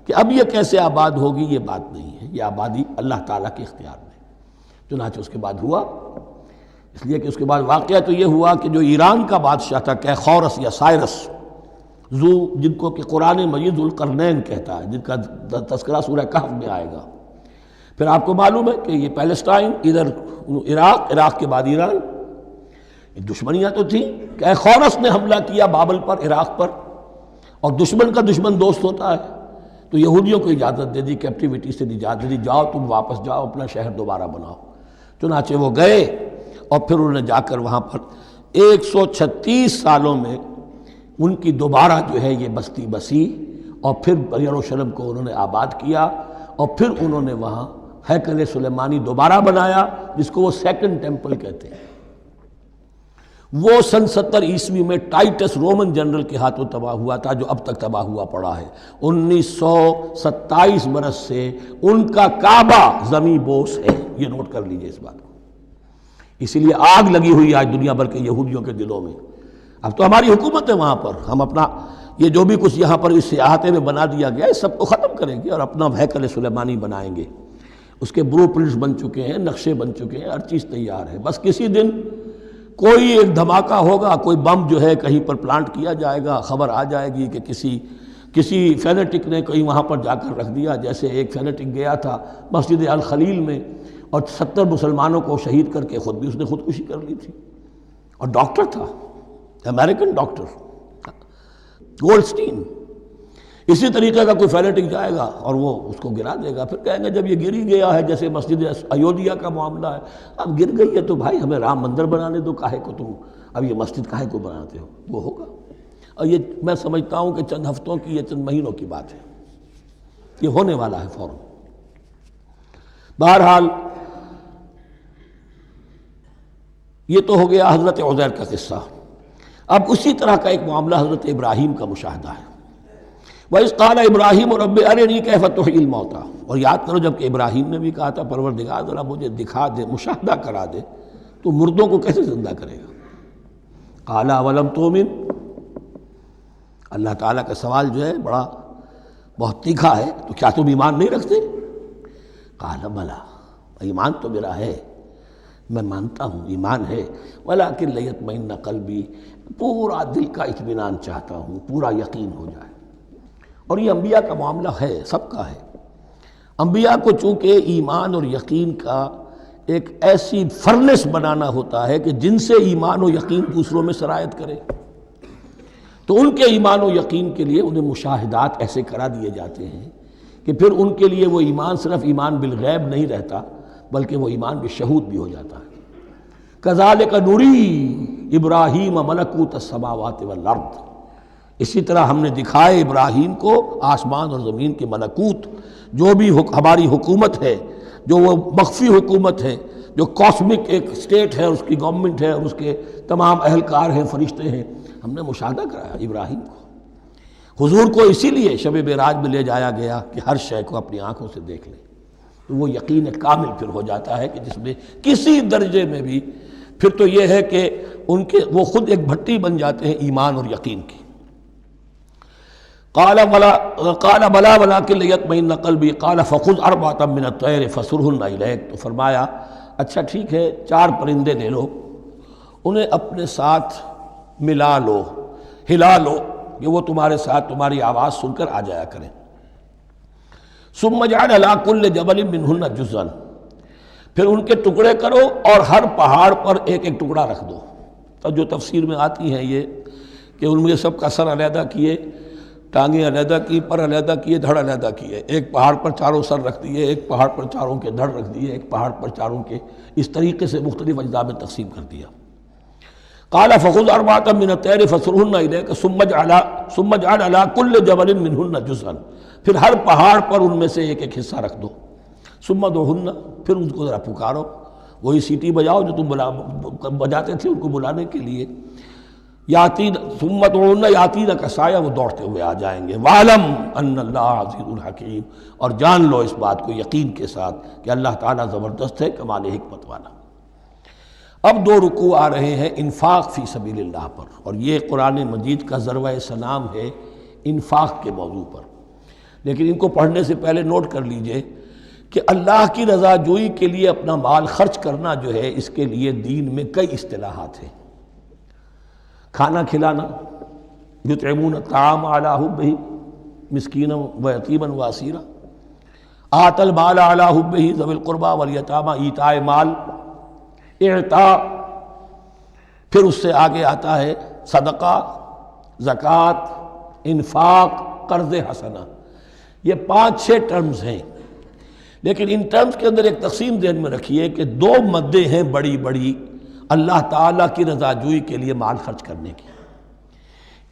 S2: کہ اب یہ کیسے آباد ہوگی، یہ بات نہیں ہے، یہ آبادی اللہ تعالیٰ کے اختیار میں۔ چنانچہ اس کے بعد ہوا، اس لیے کہ اس کے بعد واقعہ تو یہ ہوا کہ جو ایران کا بادشاہ تھا کیخورس یا سائرس ذو، جن کو کہ قرآن مجید ذوالقرنین کہتا ہے، جن کا تذکرہ سورہ کہف میں آئے گا۔ پھر آپ کو معلوم ہے کہ یہ پیلسٹائن، ادھر عراق، عراق کے بعد ایران، دشمنیاں تو تھیں کہ اے خورس نے حملہ کیا بابل پر، عراق پر، اور دشمن کا دشمن دوست ہوتا ہے، تو یہودیوں کو اجازت دے دی، کیپٹیوٹی سے اجازت دے دی، جاؤ تم واپس جاؤ، اپنا شہر دوبارہ بناؤ۔ چنانچہ وہ گئے اور پھر انہوں نے جا کر وہاں پر 136 سالوں میں ان کی دوبارہ جو ہے یہ بستی بسی، اور پھر یروشلم کو انہوں نے آباد کیا، اور پھر انہوں نے وہاں ہیکل سلیمانی دوبارہ بنایا، جس کو وہ سیکنڈ ٹیمپل کہتے ہیں۔ وہ سن 70 عیسوی میں ٹائٹس رومن جنرل کے ہاتھوں تباہ ہوا تھا، جو اب تک تباہ ہوا پڑا ہے۔ 1927 برس سے ان کا کعبہ زمیں بوس ہے، یہ نوٹ کر لیجئے اس بات کو۔ اسی لیے آگ لگی ہوئی آج دنیا بھر کے یہودیوں کے دلوں میں۔ اب تو ہماری حکومت ہے وہاں پر، ہم اپنا یہ جو بھی کچھ یہاں پر اس احاطے میں بنا دیا گیا ہے سب کو ختم کریں گے اور اپنا ہیکل سلیمانی بنائیں گے۔ اس کے بلو پرنٹس بن چکے ہیں، نقشے بن چکے ہیں، ہر چیز تیار ہے۔ بس کسی دن کوئی ایک دھماکہ ہوگا، کوئی بم جو ہے کہیں پر پلانٹ کیا جائے گا، خبر آ جائے گی کہ کسی فینیٹک نے کہیں وہاں پر جا کر رکھ دیا، جیسے ایک فینیٹک گیا تھا مسجد الخلیل میں اور 70 مسلمانوں کو شہید کر کے خود بھی اس نے خودکشی کر لی تھی، اور ڈاکٹر تھا، امریکن ڈاکٹر گولڈسٹین۔ اسی طریقے کا کوئی فینیٹک جائے گا اور وہ اس کو گرا دے گا، پھر کہیں گے جب یہ گر ہی گیا ہے، جیسے مسجد ایودھیا کا معاملہ ہے، اب گر گئی ہے تو بھائی ہمیں رام مندر بنانے دو، کاہے کو تم اب یہ مسجد کاہے کو بناتے ہو؟ وہ ہوگا، اور یہ میں سمجھتا ہوں کہ چند ہفتوں کی، یہ چند مہینوں کی بات ہے، یہ ہونے والا ہے فوراً۔ بہرحال یہ تو ہو گیا حضرت عزیر کا قصہ۔ اب اسی طرح کا ایک معاملہ حضرت ابراہیم کا مشاہدہ ہے۔ وَإِذْ قَالَ إِبْرَاهِيمُ رَبِّ أَرِنِي كَيْفَ تُحْيِي الْمَوْتَىٰ، اور یاد کرو جب کہ ابراہیم نے بھی کہا تھا پروردگار ذرا مجھے دکھا دے، مشاہدہ کرا دے تو مردوں کو کیسے زندہ کرے گا۔ قَالَ أَوَلَمْ تُؤْمِنْ، اللہ تعالیٰ کا سوال جو ہے بہت تیکھا ہے، تو کیا تم ایمان نہیں رکھتے؟ قَالَ بَلَىٰ، ایمان تو میرا ہے، میں مانتا ہوں ایمان ہے، وَلَٰكِن لِيَطْمَئِنَّ قَلْبِي، پورا دل کا اطمینان چاہتا ہوں، پورا یقین ہو جائے۔ اور یہ انبیاء کا معاملہ ہے، سب کا ہے۔ انبیاء کو چونکہ ایمان اور یقین کا ایک ایسی فرنس بنانا ہوتا ہے کہ جن سے ایمان و یقین دوسروں میں سرایت کرے، تو ان کے ایمان و یقین کے لیے انہیں مشاہدات ایسے کرا دیے جاتے ہیں کہ پھر ان کے لیے وہ ایمان صرف ایمان بالغیب نہیں رہتا، بلکہ وہ ایمان بالشہود بھی ہو جاتا ہے۔ کذالک نری ابراہیم ملکوت السماوات والارض، اسی طرح ہم نے دکھائے ابراہیم کو آسمان اور زمین کے ملکوت، جو بھی ہماری حکومت ہے، جو وہ مخفی حکومت ہے، جو کاسمک ایک اسٹیٹ ہے، اس کی گورنمنٹ ہے اور اس کے تمام اہلکار ہیں، فرشتے ہیں، ہم نے مشاہدہ کرایا ابراہیم کو۔ حضور کو اسی لیے شب معراج میں لے جایا گیا کہ ہر شے کو اپنی آنکھوں سے دیکھ لیں، تو وہ یقین کامل پھر ہو جاتا ہے کہ جس میں کسی درجے میں بھی پھر تو یہ ہے کہ وہ خود ایک بھٹی بن جاتے ہیں ایمان اور یقین کی۔ قال بلا ولکن لیطمئن قلبی قال فخذ اربعۃ من الطیر فصرهن الیک، تو فرمایا اچھا ٹھیک ہے 4 پرندے لے لو، انہیں اپنے ساتھ ملا لو، ہلا لو کہ وہ تمہارے ساتھ تمہاری آواز سن کر آ جایا کریں۔ ثم اجعل علی کل جبل منہن جزءا، پھر ان کے ٹکڑے کرو اور ہر پہاڑ پر ایک ایک ٹکڑا رکھ دو۔ تو جو تفسیر میں آتی ہیں یہ کہ ان میں سب کا سر علیحدہ کیے، ٹانگیں علیحدہ کی، پر علیحدہ کیے، دھڑ علیحدہ کیے، ایک پہاڑ پر چاروں سر رکھ دیے، ایک پہاڑ پر چاروں کے دھڑ رکھ دیے، ایک پہاڑ پر چاروں کے، اس طریقے سے مختلف اجزاء میں تقسیم کر دیا۔ قال فخذ اربعۃ من الطیر فصرهن الیک ثم اجعل علی کل جبل منہن جزءا، پھر ہر پہاڑ پر ان میں سے ایک ایک حصہ رکھ دو۔ ثم ادعوہن، پھر ان کو ذرا پکارو، وہی سیٹی بجاؤ جو تم بجاتے تھے ان کو بلانے کے لیے۔ ثم ادعوہن یاتینک سعیا، وہ دوڑتے ہوئے آ جائیں گے۔ وَاعْلَمْ أَنَّ اللَّهَ عَزِیزٌ حَکِیم، اور جان لو اس بات کو یقین کے ساتھ کہ اللہ تعالیٰ زبردست ہے، کمال حکمت والا۔ اب 2 رکوع آ رہے ہیں انفاق فی سبیل اللہ پر، اور یہ قرآن مجید کا ذروۂ سلام ہے انفاق کے موضوع پر۔ لیکن ان کو پڑھنے سے پہلے نوٹ کر لیجئے کہ اللہ کی رضا جوئی کے لیے اپنا مال خرچ کرنا جو ہے، اس کے لیے دین میں کئی اصطلاحات ہیں۔ کھانا کھلانا، یطعمون الطعام علی حبہ مسکینا ویتیما واسیرا، آت المال علی حبہ ذوی القربى والیتامى، ایتاء مال، اعطاء۔ پھر اس سے آگے آتا ہے صدقہ، زکوٰۃ، انفاق، قرض حسنہ۔ یہ 5-6 ٹرمز ہیں، لیکن ان ٹرمز کے اندر ایک تقسیم ذہن میں رکھیے کہ 2 مدیں ہیں بڑی بڑی اللہ تعالیٰ کی رضا جوئی کے لیے مال خرچ کرنے کی۔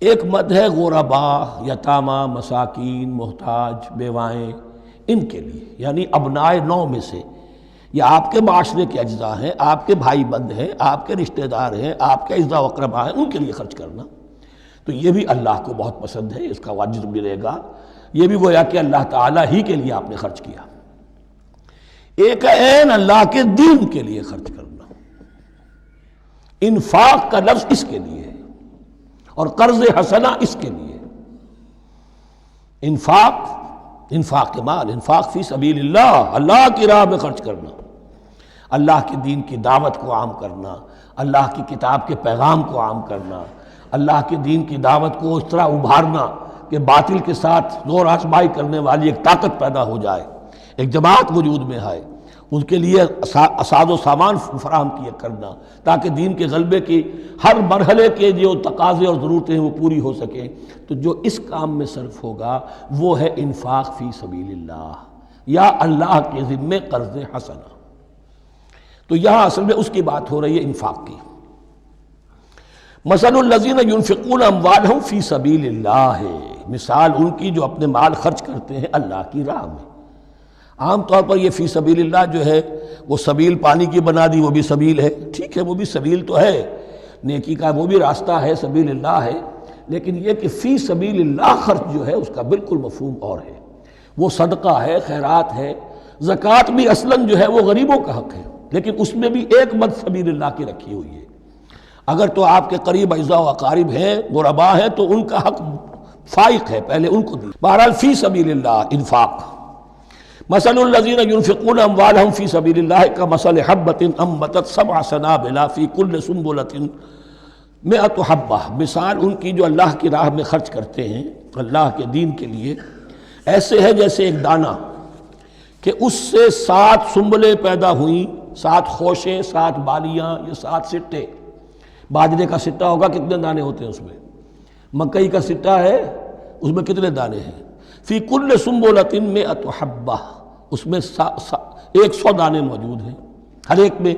S2: ایک مد ہے غرباء، یتامى، مساکین، محتاج، بیوائیں، ان کے لیے، یعنی ابنائے نو میں سے، یہ آپ کے معاشرے کے اجزاء ہیں، آپ کے بھائی بند ہیں، آپ کے رشتہ دار ہیں، آپ کے اعزاء و اقرباء ہیں، ان کے لیے خرچ کرنا۔ تو یہ بھی اللہ کو بہت پسند ہے، اس کا اجر ملے گا، یہ بھی گویا کہ اللہ تعالیٰ ہی کے لیے آپ نے خرچ کیا۔ ایک عین اللہ کے دین کے لیے خرچ کرنا، انفاق کا لفظ اس کے لیے ہے، اور قرض حسنہ اس کے لیے۔ انفاق کے مال، انفاق فی سبیل اللہ، اللہ کی راہ میں خرچ کرنا، اللہ کے دین کی دعوت کو عام کرنا، اللہ کی کتاب کے پیغام کو عام کرنا، اللہ کے دین کی دعوت کو اس طرح ابھارنا کہ باطل کے ساتھ زور آزمائی کرنے والی ایک طاقت پیدا ہو جائے، ایک جماعت وجود میں آئے، ان کے لیے اساد و سامان فراہم کیا کرنا تاکہ دین کے غلبے کی ہر مرحلے کے جو تقاضے اور ضرورتیں ہیں وہ پوری ہو سکیں۔ تو جو اس کام میں صرف ہوگا وہ ہے انفاق فی سبیل اللہ، یا اللہ کے ذمے قرض حسنہ۔ تو یہاں اصل میں اس کی بات ہو رہی ہے، انفاق کی۔ مثل الذین ینفقون اموالہم فی سبیل اللہ ہے، مثال ان کی جو اپنے مال خرچ کرتے ہیں اللہ کی راہ میں۔ عام طور پر یہ فی سبیل اللہ جو ہے وہ سبیل پانی کی بنا دی، وہ بھی سبیل ہے، ٹھیک ہے، وہ بھی سبیل تو ہے، نیکی کا وہ بھی راستہ ہے، سبیل اللہ ہے، لیکن یہ کہ فی سبیل اللہ خرچ جو ہے اس کا بالکل مفہوم اور ہے، وہ صدقہ ہے، خیرات ہے۔ زکوٰۃ بھی اصلاً جو ہے وہ غریبوں کا حق ہے، لیکن اس میں بھی ایک مد سبیل اللہ کی رکھی ہوئی ہے۔ اگر تو آپ کے قریب اعزاء و اقارب ہیں، غرباء ہیں، تو ان کا حق فائق ہے، پہلے ان کو دی۔ بہرحال فی سبیل اللہ انفاق۔ مثل الذین ینفقون اموالہم فی سبیل اللہ کمثل حبۃ انبتت 7 سنابل فی کل سنبلۃ 100 حبہ، مثال ان کی جو اللہ کی راہ میں خرچ کرتے ہیں اللہ کے دین کے لیے، ایسے ہے جیسے ایک دانہ کہ اس سے 7 سنبلیں پیدا ہوئیں، 7 خوشیں، 7 بالیاں، یہ 7 سٹے۔ باجرے کا سٹہ ہوگا، کتنے دانے ہوتے ہیں اس میں؟ مکئی کا سٹہ ہے، اس میں کتنے دانے ہیں؟ فی کل سنبلۃ 100 حبہ، اس میں 100 دانے موجود ہیں ہر ایک میں،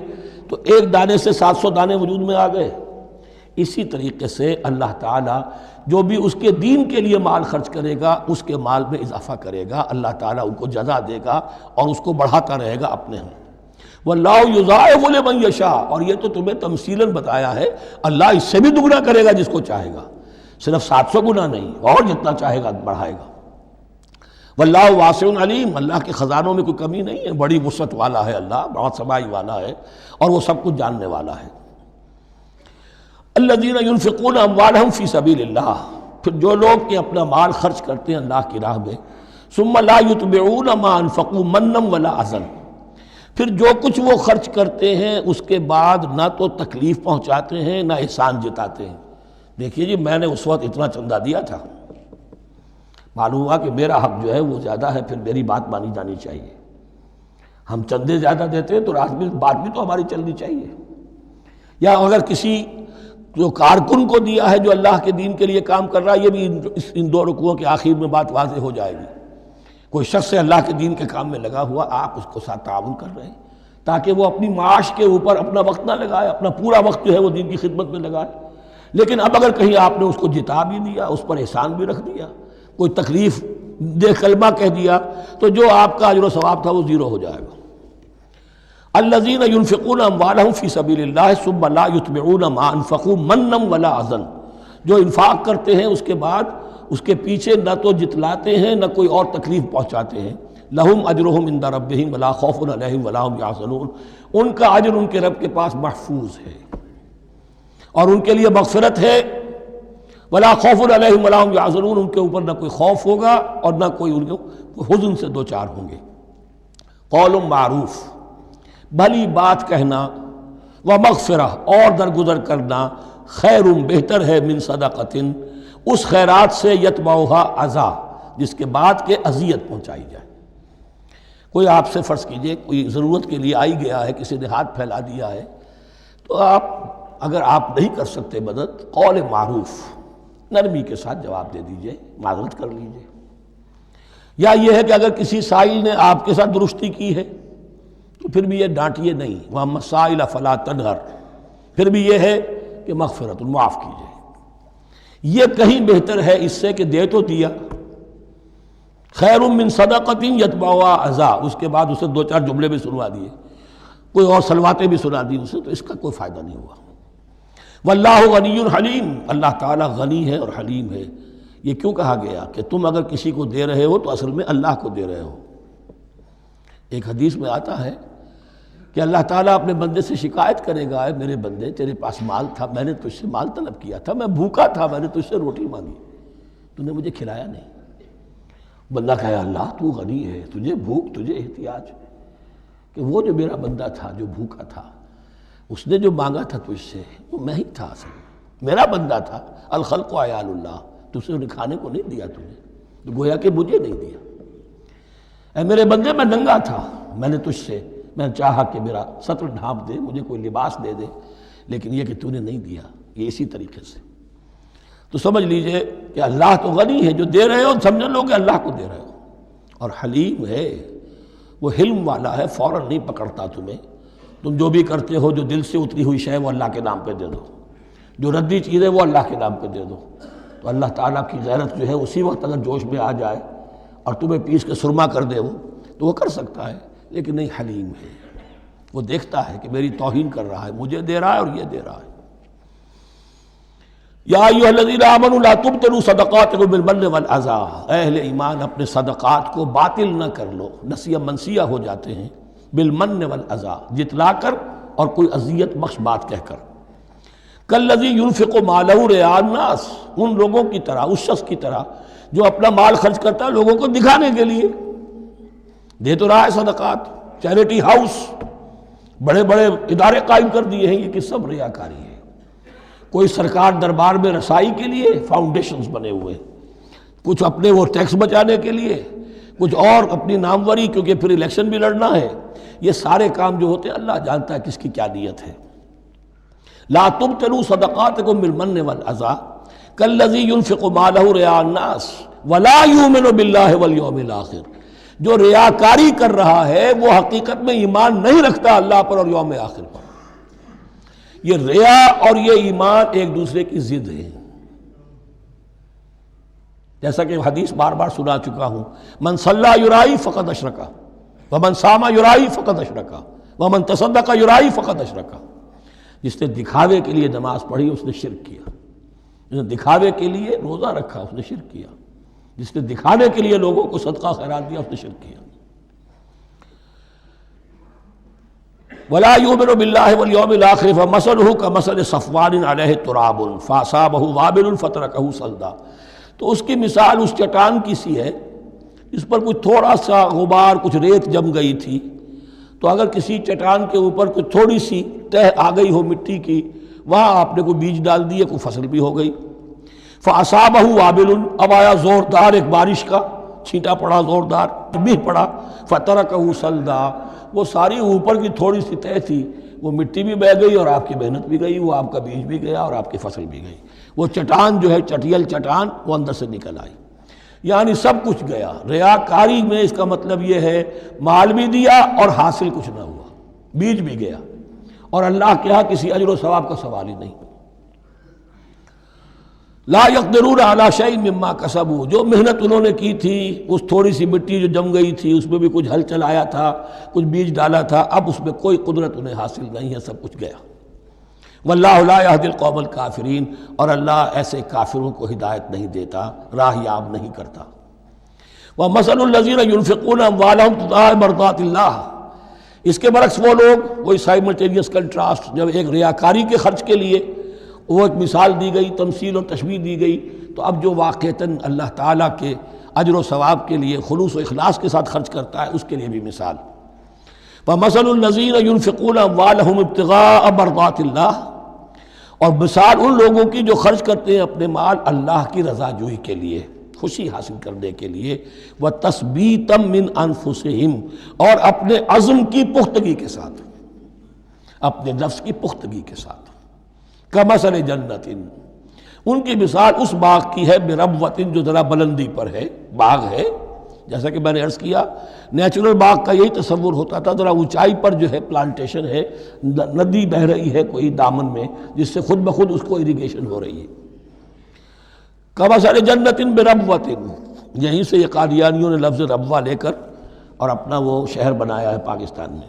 S2: تو ایک دانے سے 700 دانے وجود میں آ گئے۔ اسی طریقے سے اللہ تعالیٰ جو بھی اس کے دین کے لیے مال خرچ کرے گا اس کے مال میں اضافہ کرے گا، اللہ تعالیٰ ان کو جزا دے گا اور اس کو بڑھاتا رہے گا اپنے ہم۔ واللہ یضاعف لمن یشاء، اور یہ تو تمہیں تمثیلاً بتایا ہے، اللہ اس سے بھی دگنا کرے گا جس کو چاہے گا، صرف 700 گنا نہیں، اور جتنا چاہے گا بڑھائے گا۔ واللہ واسع علیم، اللہ کے خزانوں میں کوئی کمی نہیں ہے، بڑی وسعت والا ہے اللہ، بہت سمائی والا ہے، اور وہ سب کچھ جاننے والا ہے۔ الذین ینفقون اموالہم فی سبیل اللہ، پھر جو لوگ کہ اپنا مال خرچ کرتے ہیں اللہ کی راہ میں، ثم لا یتبعون ما انفقوا منا ولا اذى، پھر جو کچھ وہ خرچ کرتے ہیں اس کے بعد نہ تو تکلیف پہنچاتے ہیں نہ احسان جتاتے ہیں۔ دیکھیے جی، میں نے اس وقت اتنا چندہ دیا تھا، معلوم ہوا کہ میرا حق جو ہے وہ زیادہ ہے، پھر میری بات مانی جانی چاہیے۔ ہم چندے زیادہ دیتے ہیں تو بات بھی تو ہماری چلنی چاہیے۔ یا اگر کسی جو کارکن کو دیا ہے جو اللہ کے دین کے لیے کام کر رہا ہے، یہ بھی ان 2 رکوعوں کے آخر میں بات واضح ہو جائے گی۔ کوئی شخص اللہ کے دین کے کام میں لگا ہوا، آپ اس کو ساتھ تعاون کر رہے ہیں تاکہ وہ اپنی معاش کے اوپر اپنا وقت نہ لگائے، اپنا پورا وقت جو ہے وہ دین کی خدمت میں لگائے۔ لیکن اب اگر کہیں آپ نے اس کو جتا بھی دیا، اس پر احسان بھی رکھ دیا، کوئی تکلیف دے کلمہ کہہ دیا، تو جو آپ کا اجر و ثواب تھا وہ 0 ہو جائے گا۔ الذین ینفقون اموالہم فی سبیل اللہ ثم لا یتبعون ما انفقوا منا ولا اذى، جو انفاق کرتے ہیں اس کے بعد اس کے پیچھے نہ تو جتلاتے ہیں نہ کوئی اور تکلیف پہنچاتے ہیں۔ لہم اجرہم عند ربہم ولا خوف علیہم ولا هم یحزنون، ان کا اجر ان کے رب کے پاس محفوظ ہے اور ان کے لیے مغفرت ہے۔ ولا خوف علیہم ولا هم یحزنون، ان کے اوپر نہ کوئی خوف ہوگا اور نہ کوئی ان کو حزن سے دوچار ہوں گے۔ قول معروف، بھلی بات کہنا، ومغفرہ، اور درگزر کرنا، خیر بہتر ہے من صدقۃ، اس خیرات سے یتبعها اذی، جس کے بعد کہ اذیت پہنچائی جائے۔ کوئی آپ سے فرض کیجئے کوئی ضرورت کے لیے آئی گیا ہے، کسی نے ہاتھ پھیلا دیا ہے، تو آپ اگر آپ نہیں کر سکتے مدد، قول معروف، نرمی کے ساتھ جواب دے دیجئے، معذرت کر لیجئے۔ یا یہ ہے کہ اگر کسی سائل نے آپ کے ساتھ درستی کی ہے تو پھر بھی یہ ڈانٹیے نہیں، وَأَمَّا السَّائِلَ فَلَا تَنْهَرْ، پھر بھی یہ ہے کہ مغفرت، معاف کیجئے۔ یہ کہیں بہتر ہے اس سے کہ دے تو دیا، خیر من صدقۃ یتبعھا اذی، اس کے بعد اسے دو چار جملے بھی سنوا دیے، کوئی اور سلواتیں بھی سنا دی اسے، تو اس کا کوئی فائدہ نہیں ہوا۔ واللہ غنی حلیم، اللہ تعالیٰ غنی ہے اور حلیم ہے۔ یہ کیوں کہا گیا کہ تم اگر کسی کو دے رہے ہو تو اصل میں اللہ کو دے رہے ہو۔ ایک حدیث میں آتا ہے کہ اللہ تعالیٰ اپنے بندے سے شکایت کرے گا، اے میرے بندے تیرے پاس مال تھا، میں نے تجھ سے مال طلب کیا تھا، میں بھوکا تھا، میں نے تجھ سے روٹی مانگی، تو نے مجھے کھلایا نہیں۔ بندہ کہے اللہ تو غنی ہے، تجھے بھوک، تجھے احتیاج، کہ وہ جو میرا بندہ تھا جو بھوکا تھا، اس نے جو مانگا تھا تجھ سے وہ میں ہی تھا، اصل میرا بندہ تھا۔ الخلق عیال اللہ، تجھ سے انہیں کھانے کو نہیں دیا تجھے، تو گویا کہ مجھے نہیں دیا۔ اے میرے بندے میں ننگا تھا، میں نے تجھ سے میں چاہا کہ میرا سطر ڈھانپ دے، مجھے کوئی لباس دے دے، لیکن یہ کہ تو نے نہیں دیا۔ یہ اسی طریقے سے تو سمجھ لیجئے کہ اللہ تو غنی ہے، جو دے رہے ہو سمجھ لو کہ اللہ کو دے رہے ہو، اور حلیم ہے، وہ حلم والا ہے، فوراً نہیں پکڑتا تمہیں۔ تم جو بھی کرتے ہو، جو دل سے اتری ہوئی شے وہ اللہ کے نام پہ دے دو، جو ردی چیز ہے وہ اللہ کے نام پہ دے دو، تو اللہ تعالیٰ کی غیرت جو ہے اسی وقت اگر جوش میں آ جائے اور تمہیں پیس کے سرما کر دے وہ، تو وہ کر سکتا ہے، لیکن نہیں، حلیم ہے، وہ دیکھتا ہے کہ میری توہین کر رہا ہے، مجھے دے رہا ہے اور یہ دے رہا ہے۔ یا ایھا الذین آمنوا لا تبطلوا صدقاتکم بالمن والاذی، اے اہل ایمان اپنے صدقات کو باطل نہ کر لو، نسیہ منسیہ ہو جاتے ہیں، بالمن والاذی، جتلا کر اور کوئی اذیت بخش بات کہہ کر۔ کالذی ينفق مالہ رئاء الناس، ان لوگوں کی طرح، اس شخص کی طرح جو اپنا مال خرچ کرتا ہے لوگوں کو دکھانے کے لیے، دے تو رہا ہے صدقات، چیریٹی ہاؤس، بڑے بڑے ادارے قائم کر دیے ہیں، یہ کہ سب ریاکاری ہے۔ کوئی سرکار دربار میں رسائی کے لیے فاؤنڈیشنز بنے ہوئے، کچھ اپنے وہ ٹیکس بچانے کے لیے، کچھ اور اپنی ناموری، کیونکہ پھر الیکشن بھی لڑنا ہے۔ یہ سارے کام جو ہوتے ہیں اللہ جانتا ہے کس کی کیا نیت ہے۔ لا تبطلوا صدقاتکم بالمن والاذی کالذی ينفق مالہ رئاء الناس ولا یؤمن باللہ والیوم الآخر، جو ریاکاری کر رہا ہے وہ حقیقت میں ایمان نہیں رکھتا اللہ پر اور یوم آخر پر۔ یہ ریا اور یہ ایمان ایک دوسرے کی ضد ہے، جیسا کہ حدیث بار بار سنا چکا ہوں، من صلی یرائی فقد اشرک ومن صام یرائی فقد اشرک ومن تصدق یرائی فقد اشرک۔ جس نے دکھاوے کے لیے نماز پڑھی اس نے شرک کیا، جس نے دکھاوے کے لیے روزہ رکھا اس نے شرک کیا، جس نے دکھانے کے لیے لوگوں کو صدقہ خیرات دیا اس نے شرک کیا۔ ولا یؤمن باللہ والیوم الآخر فمثلہ کمثل صفوان علیہ تراب فاصابہ وابل فترکہ صلدا، تو اس کی مثال اس چٹان کی سی ہے اس پر کچھ تھوڑا سا غبار، کچھ ریت جم گئی تھی، تو اگر کسی چٹان کے اوپر کچھ تھوڑی سی تہ آ گئی ہو مٹی کی، وہاں آپ نے کوئی بیج ڈال دیے، کوئی فصل بھی ہو گئی۔ فاصابہ وابل، اب آیا زوردار ایک بارش کا چھینٹا پڑا، زوردار بھی پڑا، فترکہ صلدا، وہ ساری اوپر کی تھوڑی سی تہ تھی وہ مٹی بھی بہہ گئی اور آپ کی محنت بھی گئی، وہ آپ کا بیج بھی گیا اور آپ کی فصل بھی گئی۔ وہ چٹان جو ہے چٹیل چٹان وہ اندر سے نکل آئی، یعنی سب کچھ گیا۔ ریاکاری میں اس کا مطلب یہ ہے مال بھی دیا اور حاصل کچھ نہ ہوا، بیج بھی گیا، اور اللہ کے ہاں کسی اجر و ثواب کا سوال ہی نہیں۔ لا یقدرون علی شیء مما کسبوا، جو محنت انہوں نے کی تھی، اس تھوڑی سی مٹی جو جم گئی تھی اس میں بھی کچھ ہل چلایا تھا، کچھ بیج ڈالا تھا، اب اس میں کوئی قدرت انہیں حاصل نہیں ہے، سب کچھ گیا۔ واللہ لا یہدی القوم الکافرین، اور اللہ ایسے کافروں کو ہدایت نہیں دیتا، راہ یاب نہیں کرتا۔ ومثل الذین ینفقون اموالہم ابتغاء مرضات اللہ، اس کے برعکس وہ لوگ، وہی سائملٹینیس کنٹراسٹ، جب ایک ریاکاری کے خرچ کے لیے وہ ایک مثال دی گئی، تمثیل اور تشبیہ دی گئی، تو اب جو واقعتاً اللہ تعالیٰ کے اجر و ثواب کے لیے خلوص و اخلاص کے ساتھ خرچ کرتا ہے اس کے لیے بھی مثال۔ ومثل الذین ینفقون اموالہم ابتغاء مرضات اللہ، اور مثال ان لوگوں کی جو خرچ کرتے ہیں اپنے مال اللہ کی رضا جوئی کے لیے، خوشی حاصل کرنے کے لیے، وَتَثْبِيتًا مِّنْ أَنفُسِهِمْ، اور اپنے عزم کی پختگی کے ساتھ، اپنے نفس کی پختگی کے ساتھ۔ کمثل جنت، ان کی مثال اس باغ کی ہے بربوۃ جو ذرا بلندی پر ہے، باغ ہے، جیسا کہ میں نے عرض کیا نیچرل باغ کا یہی تصور ہوتا تھا، ذرا اونچائی پر جو ہے پلانٹیشن ہے، ندی بہہ رہی ہے کوئی دامن میں جس سے خود بخود اس کو اریگیشن ہو رہی ہے۔ کمثل جنت بربوۃ، یہیں سے یہ قادیانیوں نے لفظ ربوہ لے کر اور اپنا وہ شہر بنایا ہے پاکستان میں۔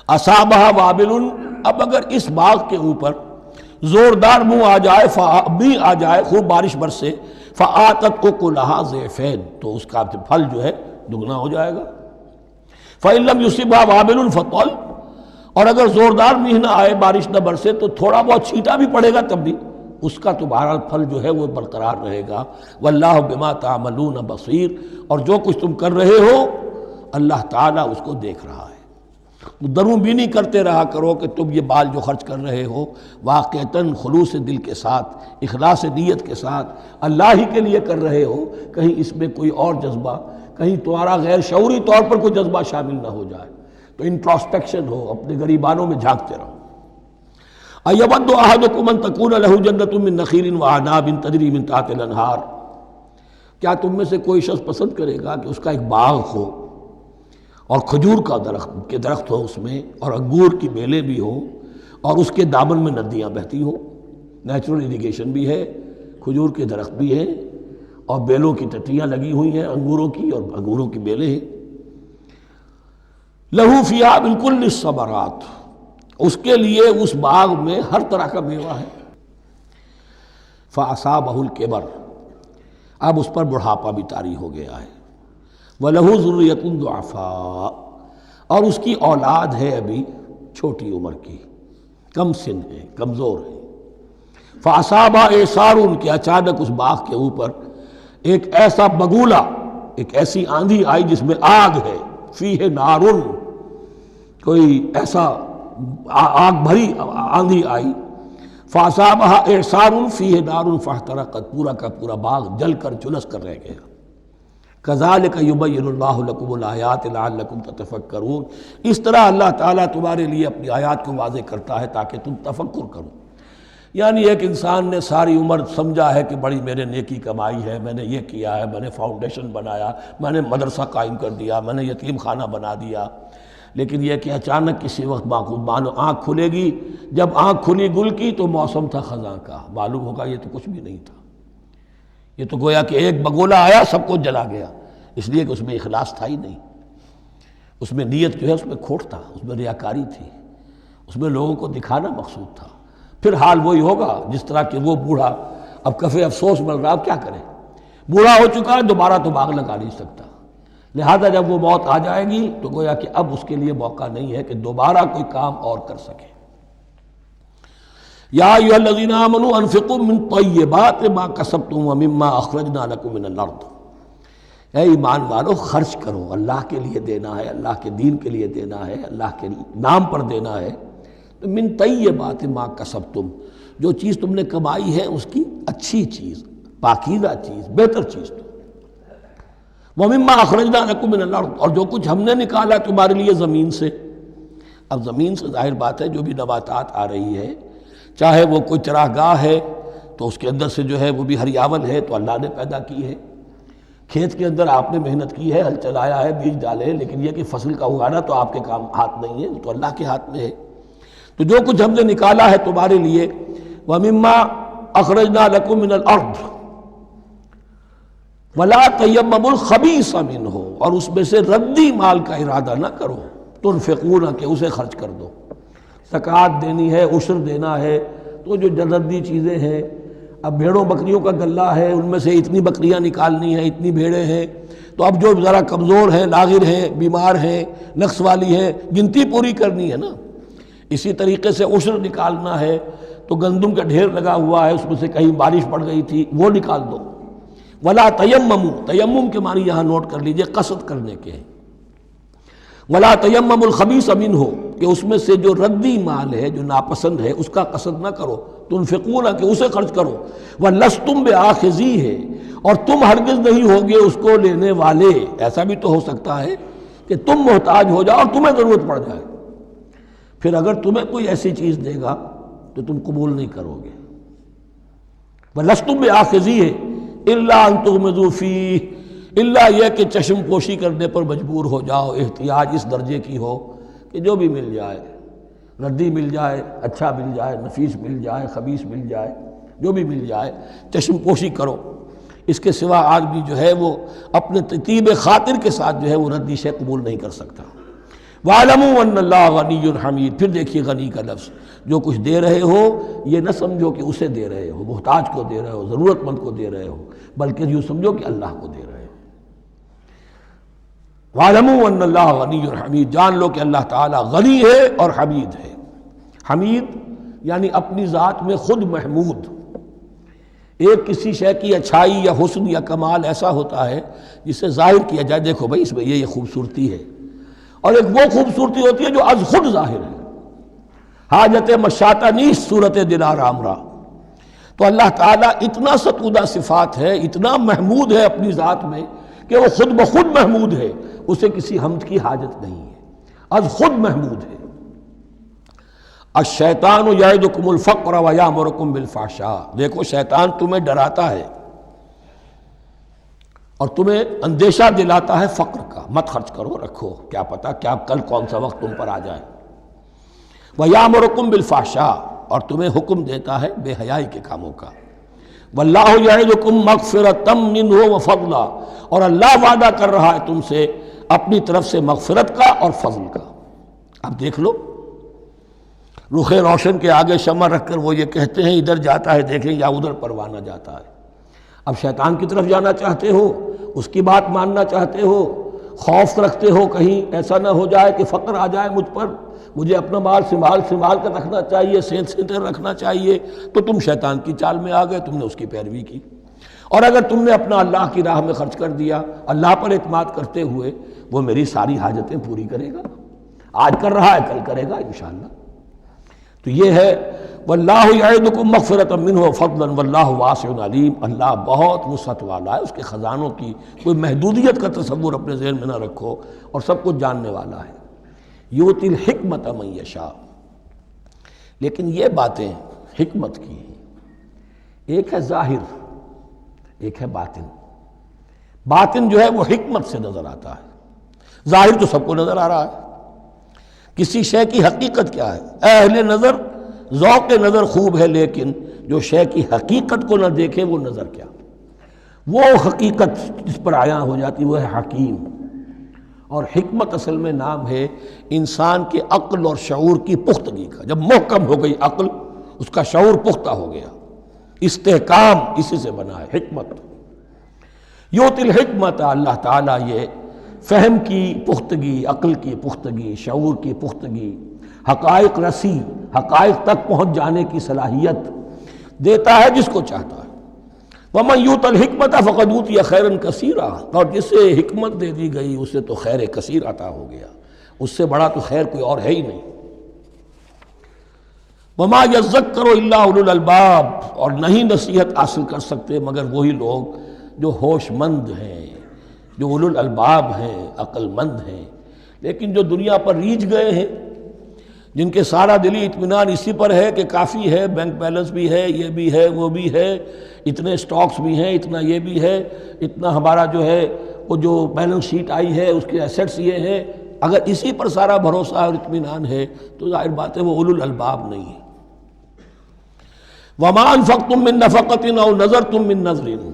S2: اصابہ وابل، اب اگر اس باغ کے اوپر زوردار منہ آ جائے، بھی آ جائے، خوب بارش برسے، فآتت اکلھا ضعفین، تو اس کا پھل جو ہے دگنا ہو جائے گا۔ فإن لم يصبها وابل فطل، اور اگر زوردار میہ نہ آئے، بارش نہ برسے، تو تھوڑا بہت چھینٹا بھی پڑے گا تب بھی اس کا تو بہرحال پھل جو ہے وہ برقرار رہے گا۔ واللہ بما تعملون بصیر، اور جو کچھ تم کر رہے ہو اللہ تعالیٰ اس کو دیکھ رہا ہے۔ دروں بینی کرتے رہا کرو کہ تم یہ بال جو خرچ کر رہے ہو واقعتاً خلوص دل کے ساتھ، اخلاص نیت کے ساتھ اللہ ہی کے لیے کر رہے ہو، کہیں اس میں کوئی اور جذبہ، کہیں تمہارا غیر شعوری طور پر کوئی جذبہ شامل نہ ہو جائے، تو انٹراسپیکشن ہو، اپنے غریبانوں میں جھانکتے رہو۔ اَیَوَدُّ أَحَدُکُمْ أَن تَکُونَ لَهُ جَنَّةٌ مِّن نَخِیلٍ وَأَعْنَابٍ تَجْرِی مِن تَحْتِھا الْأَنْہَارُ، کیا تم میں سے کوئی شخص پسند کرے گا کہ اس کا ایک باغ ہو اور کھجور کا درخت ہو اس میں، اور انگور کی بیلیں بھی ہوں، اور اس کے دامن میں ندیاں بہتی ہوں، نیچرل اریگیشن بھی ہے، کھجور کے درخت بھی ہیں، اور بیلوں کی ٹٹیاں لگی ہوئی ہیں انگوروں کی، اور انگوروں کی بیلیں ہیں۔ لہو فیہا من کل الثمرات، اس کے لیے اس باغ میں ہر طرح کا میوہ ہے۔ فاصابہ الکبر، اب اس پر بڑھاپا بھی طاری ہو گیا ہے۔ وَلَهُ ذُرِّيَّةٌ ضُعَفَاءُ، اور اس کی اولاد ہے ابھی چھوٹی عمر کی، کم سن ہے، کمزور ہے۔ فَأَصَابَ إِعْصَارٌ، کہ اچانک اس باغ کے اوپر ایک ایسا بگولا، ایک ایسی آندھی آئی جس میں آگ ہے، فیہ نارٌ، کوئی ایسا آگ بھری آندھی آئی، فَأَصَابَهَا إِعْصَارٌ فِيهِ نَارٌ فَاحْتَرَقَتْ، پورا کا پورا باغ جل کر جلس کر رہ گیا۔ کذالک یبین اللہ لکم الآیات لعلکم تتفکرون، اس طرح اللہ تعالیٰ تمہارے لیے اپنی آیات کو واضح کرتا ہے تاکہ تم تفکر کرو۔ یعنی ایک انسان نے ساری عمر سمجھا ہے کہ بڑی میرے نیکی کمائی ہے، میں نے یہ کیا ہے، میں نے فاؤنڈیشن بنایا، میں نے مدرسہ قائم کر دیا، میں نے یتیم خانہ بنا دیا، لیکن یہ کہ اچانک کسی وقت مانو آنکھ کھلے گی، جب آنکھ کھلی گل کی تو موسم تھا خزاں کا، معلوم ہوگا یہ تو کچھ بھی نہیں تھا، یہ تو گویا کہ ایک بگولا آیا سب کو جلا گیا، اس لیے کہ اس میں اخلاص تھا ہی نہیں، اس میں نیت جو ہے اس میں کھوٹ تھا، اس میں ریاکاری تھی، اس میں لوگوں کو دکھانا مقصود تھا۔ پھر حال وہی ہوگا جس طرح کہ وہ بوڑھا اب کفِ افسوس مل رہا، اب کیا کرے، بوڑھا ہو چکا ہے، دوبارہ تو باغ لگا نہیں سکتا، لہذا جب وہ موت آ جائے گی تو گویا کہ اب اس کے لیے موقع نہیں ہے کہ دوبارہ کوئی کام اور کر سکے۔ یا ایھا الذین آمنوا انفقوا من طیبات ما کسبتم ومما اخرجنا لکم من الارض، اے ایمان والو خرچ کرو، اللہ کے لیے دینا ہے، اللہ کے دین کے لیے دینا ہے، اللہ کے نام پر دینا ہے، تو من طیبات ما کسبتم، جو چیز تم نے کمائی ہے اس کی اچھی چیز، پاکیزہ چیز، بہتر چیز، وَمِمَّا أَخْرَجْنَا لَكُم مِّنَ الْأَرْضِ، اور جو کچھ ہم نے نکالا تمہارے لیے زمین سے۔ اب زمین سے ظاہر بات ہے جو بھی نباتات آ رہی ہے، چاہے وہ کوئی چراہ گاہ ہے تو اس کے اندر سے جو ہے وہ بھی ہریاول ہے تو اللہ نے پیدا کی ہے، کھیت کے اندر آپ نے محنت کی ہے، ہل چلایا ہے، بیج ڈالے، لیکن یہ کہ فصل کا اگانا تو آپ کے کام ہاتھ نہیں ہے، تو اللہ کے ہاتھ میں ہے۔ تو جو کچھ ہم نے نکالا ہے تمہارے لیے، وَمِمَّا أَخْرَجْنَا لَكُم مِّنَ الْأَرْضِ وَلَا تَيَمَّمُوا الْخَبِيثَ مِنْهُ، اور اس میں سے ردی مال کا ارادہ نہ کرو، تنفقون، کہ اسے خرچ کر دو، زکوٰۃ دینی ہے، عشر دینا ہے، تو جو ردی چیزیں ہیں، اب بھیڑوں بکریوں کا غلہ ہے، ان میں سے اتنی بکریاں نکالنی ہیں، اتنی بھیڑیں ہیں، تو اب جو ذرا کمزور ہیں، لاغر ہیں، بیمار ہیں، نقص والی ہیں، گنتی پوری کرنی ہے نا۔ اسی طریقے سے عشر نکالنا ہے تو گندم کا ڈھیر لگا ہوا ہے، اس میں سے کہیں بارش پڑ گئی تھی، وہ نکال دو۔ ولا تیمموا، تیمم کے معنی یہاں نوٹ کر لیجئے قصد کرنے کے ہیں۔ ولا تیمموا الخبیث منہ، کہ اس میں سے جو ردی مال ہے، جو ناپسند ہے، اس کا قصد نہ کرو، تنفقون، کہ اسے خرچ کرو، ولستم بآخذیہ، اور تم ہرگز نہیں ہوگے اس کو لینے والے۔ ایسا بھی تو ہو سکتا ہے کہ تم محتاج ہو جاؤ اور تمہیں ضرورت پڑ جائے، پھر اگر تمہیں کوئی ایسی چیز دے گا تو تم قبول نہیں کرو گے۔ وَلَسْتُمْ بِآخِذِيهِ إِلَّا أَن تُغْمِضُوا فِيهِ، الا یہ کہ چشم پوشی کرنے پر مجبور ہو جاؤ، احتیاج اس درجے کی ہو کہ جو بھی مل جائے، ردی مل جائے، اچھا مل جائے، نفیس مل جائے، خبیث مل جائے، جو بھی مل جائے چشم پوشی کرو۔ اس کے سوا آدمی جو ہے وہ اپنے طیب خاطر کے ساتھ جو ہے وہ ردی شے قبول نہیں کر سکتا۔ وَاعْلَمُوا أَنَّ اللَّهَ غَنِيٌّ حَمِيدٌ، پھر دیکھیے غنی کا لفظ، جو کچھ دے رہے ہو یہ نہ سمجھو کہ اسے دے رہے ہو، محتاج کو دے رہے ہو، ضرورت مند کو دے رہے ہو، بلکہ یوں سمجھو کہ اللہ کو دے رہے ہو۔ وَاعْلَمُوا أَنَّ اللَّهَ غَنِيٌّ حَمِيدٌ، جان لو کہ اللہ تعالیٰ غنی ہے اور حمید ہے۔ حمید یعنی اپنی ذات میں خود محمود۔ ایک کسی شے کی اچھائی یا حسن یا کمال ایسا ہوتا ہے جسے ظاہر کیا جائے، دیکھو بھائی اس میں یہ خوبصورتی ہے، اور ایک وہ خوبصورتی ہوتی ہے جو از خود ظاہر ہے۔ حاجت مشاطہ نیست صورت دلار آمرا، تو اللہ تعالیٰ اتنا ستودہ صفات ہے، اتنا محمود ہے اپنی ذات میں کہ وہ خود بخود محمود ہے، اسے کسی حمد کی حاجت نہیں ہے، از خود محمود ہے۔ الشیطان یعدکم الفقر ویامرکم بالفحشاء، دیکھو شیطان تمہیں ڈراتا ہے اور تمہیں اندیشہ دلاتا ہے فقر کا، مت خرچ کرو، رکھو، کیا پتہ کیا کل کون سا وقت تم پر آ جائے۔ ویامرکم بالفحشاء، اور تمہیں حکم دیتا ہے بے حیائی کے کاموں کا۔ واللہ یعدکم مغفرۃ منہ وفضلا، اور اللہ وعدہ کر رہا ہے تم سے اپنی طرف سے مغفرت کا اور فضل کا۔ اب دیکھ لو، رخ روشن کے آگے شمع رکھ کر وہ یہ کہتے ہیں ادھر جاتا ہے دیکھیں یا ادھر پروانہ جاتا ہے۔ اب شیطان کی طرف جانا چاہتے ہو، اس کی بات ماننا چاہتے ہو، خوف رکھتے ہو کہیں ایسا نہ ہو جائے کہ فقر آ جائے مجھ پر، مجھے اپنا مال سنبھال کر رکھنا چاہیے، سینتر رکھنا چاہیے، تو تم شیطان کی چال میں آ گئے، تم نے اس کی پیروی کی۔ اور اگر تم نے اپنا اللہ کی راہ میں خرچ کر دیا، اللہ پر اعتماد کرتے ہوئے، وہ میری ساری حاجتیں پوری کرے گا، آج کر رہا ہے کل کرے گا انشاءاللہ۔ تو یہ ہے واللہ یعدکم مغفرۃ منہ وفضلا واللہ واسع علیم، اللہ بہت وسعت والا ہے، اس کے خزانوں کی کوئی محدودیت کا تصور اپنے ذہن میں نہ رکھو، اور سب کچھ جاننے والا ہے۔ یؤتی الحکمۃ من یشاء، لیکن یہ باتیں حکمت کی ہیں، ایک ہے ظاہر ایک ہے باطن۔ باطن جو ہے وہ حکمت سے نظر آتا ہے، ظاہر تو سب کو نظر آ رہا ہے۔ کسی شے کی حقیقت کیا ہے، اہل نظر ذوق نظر خوب ہے، لیکن جو شے کی حقیقت کو نہ دیکھے وہ نظر کیا، وہ حقیقت جس پر عیاں ہو جاتی وہ ہے حکیم۔ اور حکمت اصل میں نام ہے انسان کے عقل اور شعور کی پختگی کا، جب محکم ہو گئی عقل، اس کا شعور پختہ ہو گیا، استحکام اسی سے بنا ہے حکمت۔ یؤتی الحکمت، اللہ تعالیٰ یہ فہم کی پختگی، عقل کی پختگی، شعور کی پختگی، حقائق رسی، حقائق تک پہنچ جانے کی صلاحیت دیتا ہے جس کو چاہتا ہے۔ وَمَن یُؤْتَ الْحِکْمَةَ فَقَدْ أُوتِیَ خَیْرًا کَثِیرًا، اور جسے حکمت دے دی گئی اسے تو خیر کثیر عطا ہو گیا، اس سے بڑا تو خیر کوئی اور ہے ہی نہیں۔ وَمَا يَذَّکَّرُ إِلَّا أُولُو الْأَلْبَابِ، اور نہیں نصیحت حاصل کر سکتے مگر وہی لوگ جو ہوش مند ہیں، جو اولو الالباب ہیں، عقل مند ہیں۔ لیکن جو دنیا پر ریجھ گئے ہیں، جن کے سارا دلی اطمینان اسی پر ہے کہ کافی ہے، بینک بیلنس بھی ہے، یہ بھی ہے، وہ بھی ہے، اتنے سٹاکس بھی ہیں، اتنا یہ بھی ہے، اتنا ہمارا جو ہے وہ جو بیلنس شیٹ آئی ہے اس کے ایسیٹس یہ ہیں، اگر اسی پر سارا بھروسہ اور اطمینان ہے تو ظاہر بات ہے وہ اولو الالباب نہیں ہے۔ وَمَا أَنفَقْتُم مِّن نَفَقَةٍ أَوْ نَذَرْتُم مِّن نَذْرٍ،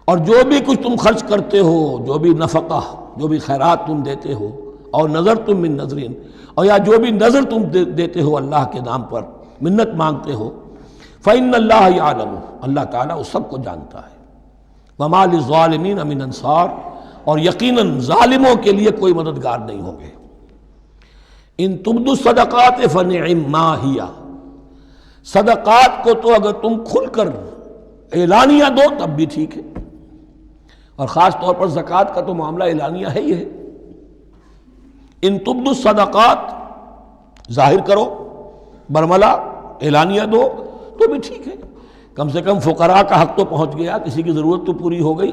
S2: اور جو بھی کچھ تم خرچ کرتے ہو، جو بھی نفقہ، جو بھی خیرات تم دیتے ہو، اور نظر تم من نظرین، اور یا جو بھی نظر تم دیتے ہو اللہ کے نام پر، منت مانگتے ہو، فإن اللہ یعلم، اللہ تعالیٰ اس سب کو جانتا ہے۔ وما للظالمین من انصار، اور یقیناً ظالموں کے لیے کوئی مددگار نہیں ہوں گے۔ ان تبدوا الصدقات فنعما ہی، صدقات کو تو اگر تم کھل کر اعلانیہ دو تب بھی ٹھیک ہے، اور خاص طور پر زکوٰۃ کا تو معاملہ اعلانیہ ہے ہی ہے۔ ان تبدوا الصدقات، ظاہر کرو، برملا اعلانیہ دو تو بھی ٹھیک ہے، کم سے کم فقراء کا حق تو پہنچ گیا، کسی کی ضرورت تو پوری ہو گئی۔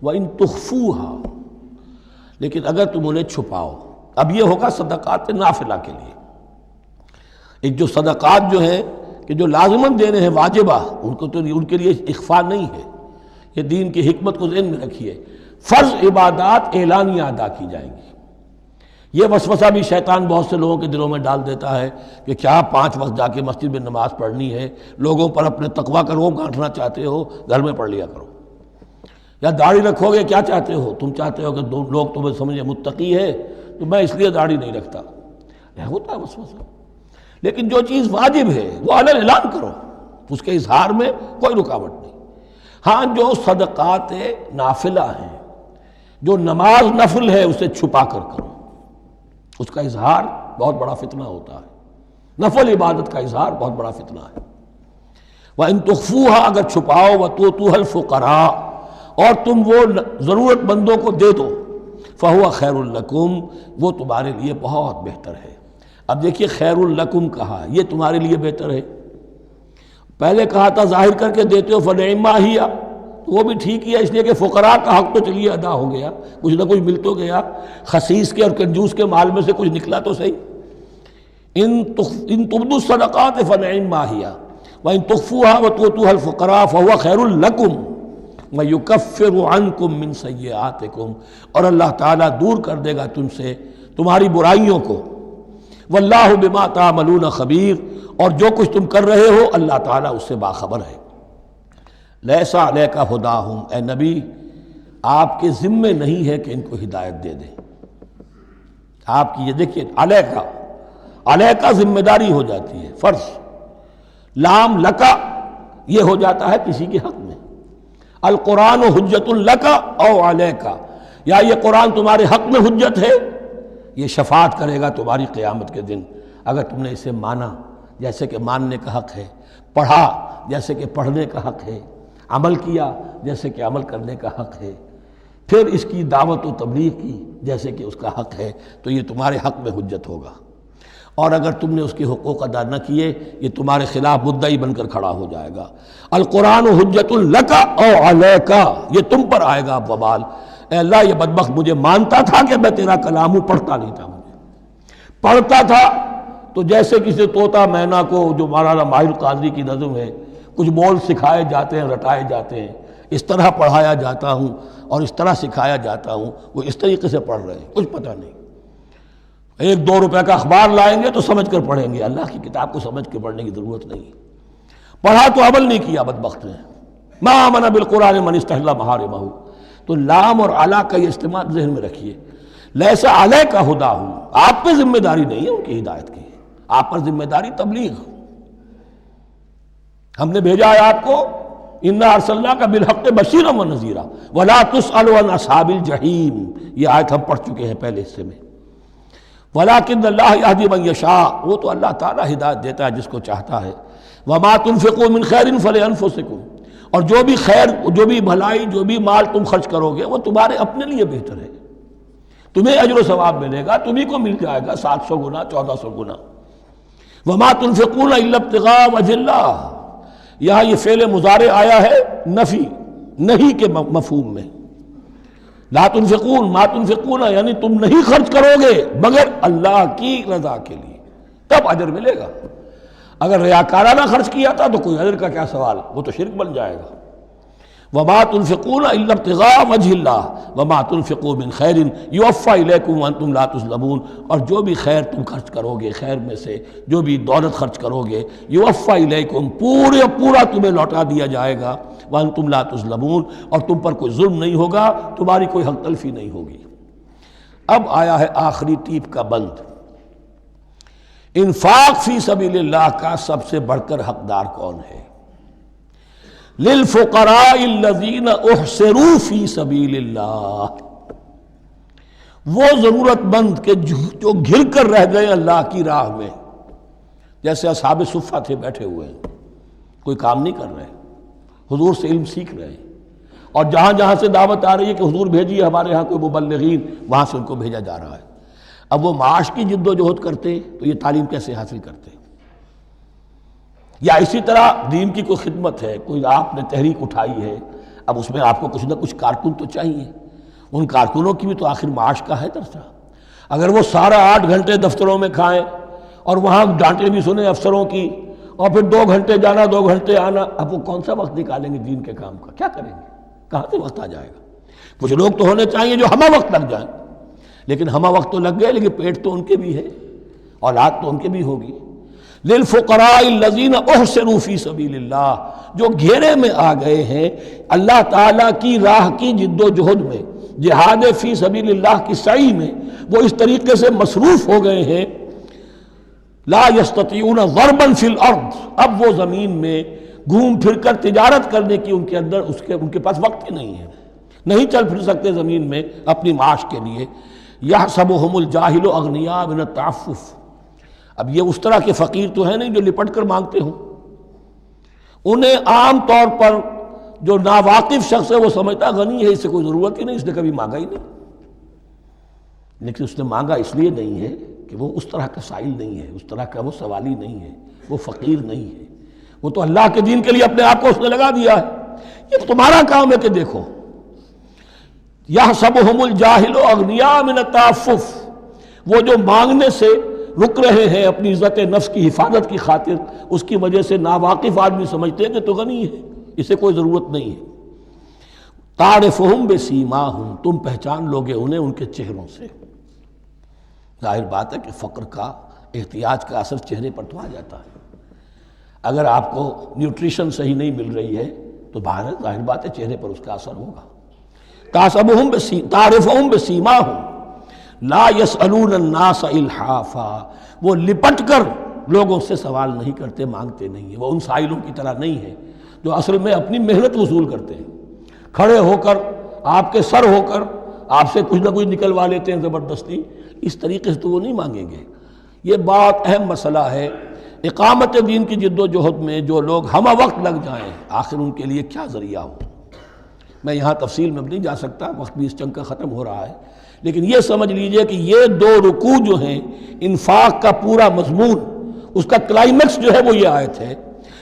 S2: وَإِن تُخْفُوهَا، لیکن اگر تم انہیں چھپاؤ، اب یہ ہوگا صدقات نافلہ کے لیے۔ ایک جو صدقات جو ہیں کہ جو لازماً دینے ہیں واجبہ، ان کو تو ان کے لیے اخفا نہیں ہے، یہ دین کی حکمت کو ذہن میں رکھیے۔ فرض عبادات اعلانیہ ادا کی جائیں گی۔ یہ وسوسہ بھی شیطان بہت سے لوگوں کے دلوں میں ڈال دیتا ہے کہ کیا 5 وقت جا کے مسجد میں نماز پڑھنی ہے، لوگوں پر اپنے تقویٰ کا روب گانٹھنا چاہتے ہو، گھر میں پڑھ لیا کرو۔ یا داڑھی رکھو گے، کیا چاہتے ہو؟ تم چاہتے ہو کہ لوگ تمہیں سمجھے متقی ہے تو میں اس لیے داڑھی نہیں رکھتا، ہوتا ہے وسوسہ۔ لیکن جو چیز واجب ہے وہ علن اعلان کرو، اس کے اظہار میں کوئی رکاوٹ نہیں۔ ہاں جو صدقات نافلہ ہیں، جو نماز نفل ہے، اسے چھپا کر کرو، اس کا اظہار بہت بڑا فتنہ ہوتا ہے، نفل عبادت کا اظہار بہت بڑا فتنہ ہے۔ وَإِن تُخْفُوهَا، اگر چھپاؤ، وَتُؤْتُوهَا الْفُقَرَاءَ، اور تم وہ ضرورت مندوں کو دے دو، فَهُوَ خَيْرٌ لَكُمْ، وہ تمہارے لیے بہت بہتر ہے۔ اب دیکھیے خیر لکم کہا، یہ تمہارے لیے بہتر ہے۔ پہلے کہا تھا ظاہر کر کے دیتے ہو فنعما ہی، تو وہ بھی ٹھیک ہی ہے، اس لیے کہ فقراء کا حق تو چلیے ادا ہو گیا، کچھ نہ کچھ مل تو گیا، خسیس کے اور کنجوس کے مال میں سے کچھ نکلا تو صحیح۔ ان تبدوا الصدقات فنعما ہی وان تخفوها وتؤتوها الفقراء فهو خیر لکم ویکفر عنکم من سیئاتکم، اور اللہ تعالیٰ دور کر دے گا تم سے تمہاری برائیوں کو۔ واللہ بما تعملون خبیر، اور جو کچھ تم کر رہے ہو اللہ تعالیٰ اس سے باخبر ہے۔ لیس علیک ہداہم، اے نبی آپ کے ذمے نہیں ہے کہ ان کو ہدایت دے دیں۔ آپ کی یہ دیکھیے علیکہ ذمہ داری ہو جاتی ہے، فرض۔ لام لکا یہ ہو جاتا ہے کسی کے حق میں۔ القرآن حجت لکا او علیکہ، یا یہ قرآن تمہارے حق میں حجت ہے، یہ شفاعت کرے گا تمہاری قیامت کے دن اگر تم نے اسے مانا جیسے کہ ماننے کا حق ہے، پڑھا جیسے کہ پڑھنے کا حق ہے، عمل کیا جیسے کہ عمل کرنے کا حق ہے، پھر اس کی دعوت و تبلیغ کی جیسے کہ اس کا حق ہے، تو یہ تمہارے حق میں حجت ہوگا۔ اور اگر تم نے اس کے حقوق ادا نہ کیے، یہ تمہارے خلاف مدعی بن کر کھڑا ہو جائے گا۔ القرآن حجت لک او علیک، یہ تم پر آئے گا وبال۔ اے اللہ یہ بدبخت مجھے مانتا تھا کہ میں تیرا کلام ہوں، پڑھتا نہیں تھا، مجھے پڑھتا تھا تو جیسے کسی طوطا مینا کو، جو مولانا ماہر قاضی کی نظم ہے، کچھ بول سکھائے جاتے ہیں، رٹائے جاتے ہیں، اس طرح پڑھایا جاتا ہوں اور اس طرح سکھایا جاتا ہوں، وہ اس طریقے سے پڑھ رہے ہیں، کچھ پتہ نہیں۔ 1-2 روپے کا اخبار لائیں گے تو سمجھ کر پڑھیں گے، اللہ کی کتاب کو سمجھ کے پڑھنے کی ضرورت نہیں۔ پڑھا تو عمل نہیں کیا بدبخت نے۔ ما آمن بالقرآن من استحل محارمہ، تو لام اور علا کا یہ استعمال ذہن میں رکھیے۔ لیس علیک ہداہم، آپ پہ ذمہ داری نہیں ہے ان کی ہدایت کی، آپ پر ذمہ داری تبلیغ۔ ہم نے بھیجا ہے آپ کو، انا ارسلناک بالحق بشیرا ونذیرا ولا تسأل عن اصحاب الجحیم، یہ آیت ہم پڑھ چکے ہیں پہلے حصے میں۔ ولکن اللہ یہدی من یشاء، وہ تو اللہ تعالیٰ ہدایت دیتا ہے جس کو چاہتا ہے۔ وما تنفقوا من خیر فلانفسکم، اور جو بھی خیر، جو بھی بھلائی، جو بھی مال تم خرچ کرو گے وہ تمہارے اپنے لیے بہتر ہے، تمہیں اجر و ثواب ملے گا، تمہیں کو مل جائے گا 700 گنا 1400 گنا۔ وما تنفقون الا ابتغاء وجہ اللہ، یہاں یہ فعل مضارع آیا ہے نفی نہیں کے مفہوم میں۔ لا تنفقون، ما تنفقون یعنی تم نہیں خرچ کرو گے مگر اللہ کی رضا کے لیے، تب اجر ملے گا۔ اگر ریاکارانہ خرچ کیا تھا تو کوئی اجر کا کیا سوال، وہ تو شرک بن جائے گا۔ وما تنفقون الا ابتغاء وجہ اللہ وما تنفقوا من خیر یوفی الیکم وانتم لا تظلمون، اور جو بھی خیر تم خرچ کرو گے، خیر میں سے جو بھی دولت خرچ کرو گے، یوفی الیکم پورا تمہیں لوٹا دیا جائے گا، وانتم لا تظلمون، اور تم پر کوئی ظلم نہیں ہوگا، تمہاری کوئی حق تلفی نہیں ہوگی۔ اب آیا ہے آخری ٹیپ کا بند۔ انفاق فی سبیل اللہ کا سب سے بڑھ کر حقدار کون ہے؟ للفقراء الذین احصروا فی سبیل اللہ، وہ ضرورت مند کہ جو گھر کر رہ گئے اللہ کی راہ میں، جیسے اصحاب صفہ تھے، بیٹھے ہوئے ہیں، کوئی کام نہیں کر رہے، حضور سے علم سیکھ رہے ہیں، اور جہاں جہاں سے دعوت آ رہی ہے کہ حضور بھیجیے ہمارے ہاں کوئی مبلغین، وہاں سے ان کو بھیجا جا رہا ہے۔ اب وہ معاش کی جد و جہد کرتے تو یہ تعلیم کیسے حاصل کرتے؟ یا اسی طرح دین کی کوئی خدمت ہے، کوئی آپ نے تحریک اٹھائی ہے، اب اس میں آپ کو کچھ نہ کچھ کارکن تو چاہیے، ان کارکنوں کی بھی تو آخر معاش کا ہے درجہ۔ اگر وہ سارا 8 گھنٹے دفتروں میں کھائیں اور وہاں ڈانٹیں بھی سنیں افسروں کی، اور پھر 2 گھنٹے جانا 2 گھنٹے آنا، اب وہ کون سا وقت نکالیں گے دین کے کام کا؟ کیا کریں گے؟ کہاں سے وقت آ جائے گا؟ کچھ لوگ تو ہونے چاہیے جو ہمہ وقت لگ جائیں، لیکن ہمہ وقت تو لگ گئے، لیکن پیٹ تو ان کے بھی ہے، اولاد تو ان کے بھی ہوگی۔ للفقراء الذین احصروا فی سبیل اللہ، جو گھیرے میں آ گئے ہیں اللہ تعالیٰ کی راہ کی جد و جہد میں، جہاد فی سبیل اللہ کی سعی میں، وہ اس طریقے سے مصروف ہو گئے ہیں، لا یستطیعون ضربا فی الارض، اب وہ زمین میں گھوم پھر کر تجارت کرنے کی ان کے اندر ان کے پاس وقت ہی نہیں ہے، نہیں چل پھر سکتے زمین میں اپنی معاش کے لیے۔ یحسبهم الجاہل اغنیاء من التعفف، اب یہ اس طرح کے فقیر تو ہیں نہیں جو لپٹ کر مانگتے ہوں، انہیں عام طور پر جو ناواقف شخص ہے وہ سمجھتا غنی ہے، اس سے کوئی ضرورت ہی نہیں، اس نے کبھی مانگا ہی نہیں، لیکن اس نے مانگا اس لیے نہیں ہے کہ وہ اس طرح کا سائل نہیں ہے، اس طرح کا وہ سوالی نہیں ہے، وہ فقیر نہیں ہے، وہ تو اللہ کے دین کے لیے اپنے آپ کو اس نے لگا دیا ہے۔ یہ تمہارا کام ہے کہ دیکھو، یحسبهم الجاہل اغنیاء من التعفف، وہ جو مانگنے سے رک رہے ہیں اپنی عزت نفس کی حفاظت کی خاطر، اس کی وجہ سے ناواقف آدمی سمجھتے ہیں کہ تو غنی ہے، اسے کوئی ضرورت نہیں ہے۔ تعرفهم بسیماہم، تم پہچان لوگے انہیں ان کے چہروں سے۔ ظاہر بات ہے کہ فقر کا، احتیاج کا اثر چہرے پر تو آ جاتا ہے۔ اگر آپ کو نیوٹریشن صحیح نہیں مل رہی ہے تو ظاہر بات ہے چہرے پر اس کا اثر ہوگا۔ تعرفهم بسیماہم لا یسألون الناس الحافا، وہ لپٹ کر لوگوں سے سوال نہیں کرتے، مانگتے نہیں ہیں، وہ ان سائلوں کی طرح نہیں ہے جو اصل میں اپنی محنت وصول کرتے ہیں، کھڑے ہو کر آپ کے سر ہو کر آپ سے کچھ نہ کچھ نکلوا لیتے ہیں زبردستی، اس طریقے سے تو وہ نہیں مانگیں گے۔ یہ بات اہم مسئلہ ہے۔ اقامت دین کی جد و جہد میں جو لوگ ہمہ وقت لگ جائیں، آخر ان کے لیے کیا ذریعہ ہو۔ میں یہاں تفصیل میں نہیں جا سکتا، وقت بھی اس چنگ کا ختم ہو رہا ہے، لیکن یہ سمجھ لیجئے کہ یہ 2 رکوع جو ہیں انفاق کا پورا مضمون، اس کا کلائمیکس جو ہے وہ یہ آیت ہے،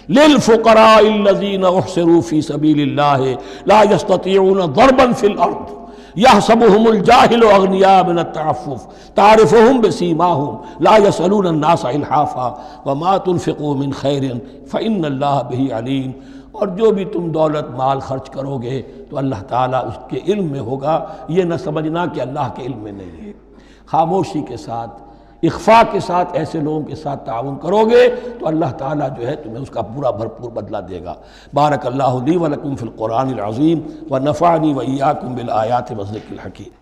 S2: للفقراء الذین احصروا فی سبیل اللہ لا یستطیعون ضربا فی الارض یحسبهم الجاہل اغنیاء من التعفف تعرفهم بسیماہم لا یسألون الناس الحافا وما تنفقوا من خیر فإن اللہ بہ علیم۔ اور جو بھی تم دولت مال خرچ کرو گے تو اللہ تعالیٰ اس کے علم میں ہوگا، یہ نہ سمجھنا کہ اللہ کے علم میں نہیں ہے۔ خاموشی کے ساتھ، اخفاء کے ساتھ ایسے لوگوں کے ساتھ تعاون کرو گے تو اللہ تعالیٰ جو ہے تمہیں اس کا پورا بھرپور بدلہ دے گا۔ بارک اللہ لی و لکم فی القرآن العظیم ونفعنی و ایاکم بالآیات والذکر الحکیم۔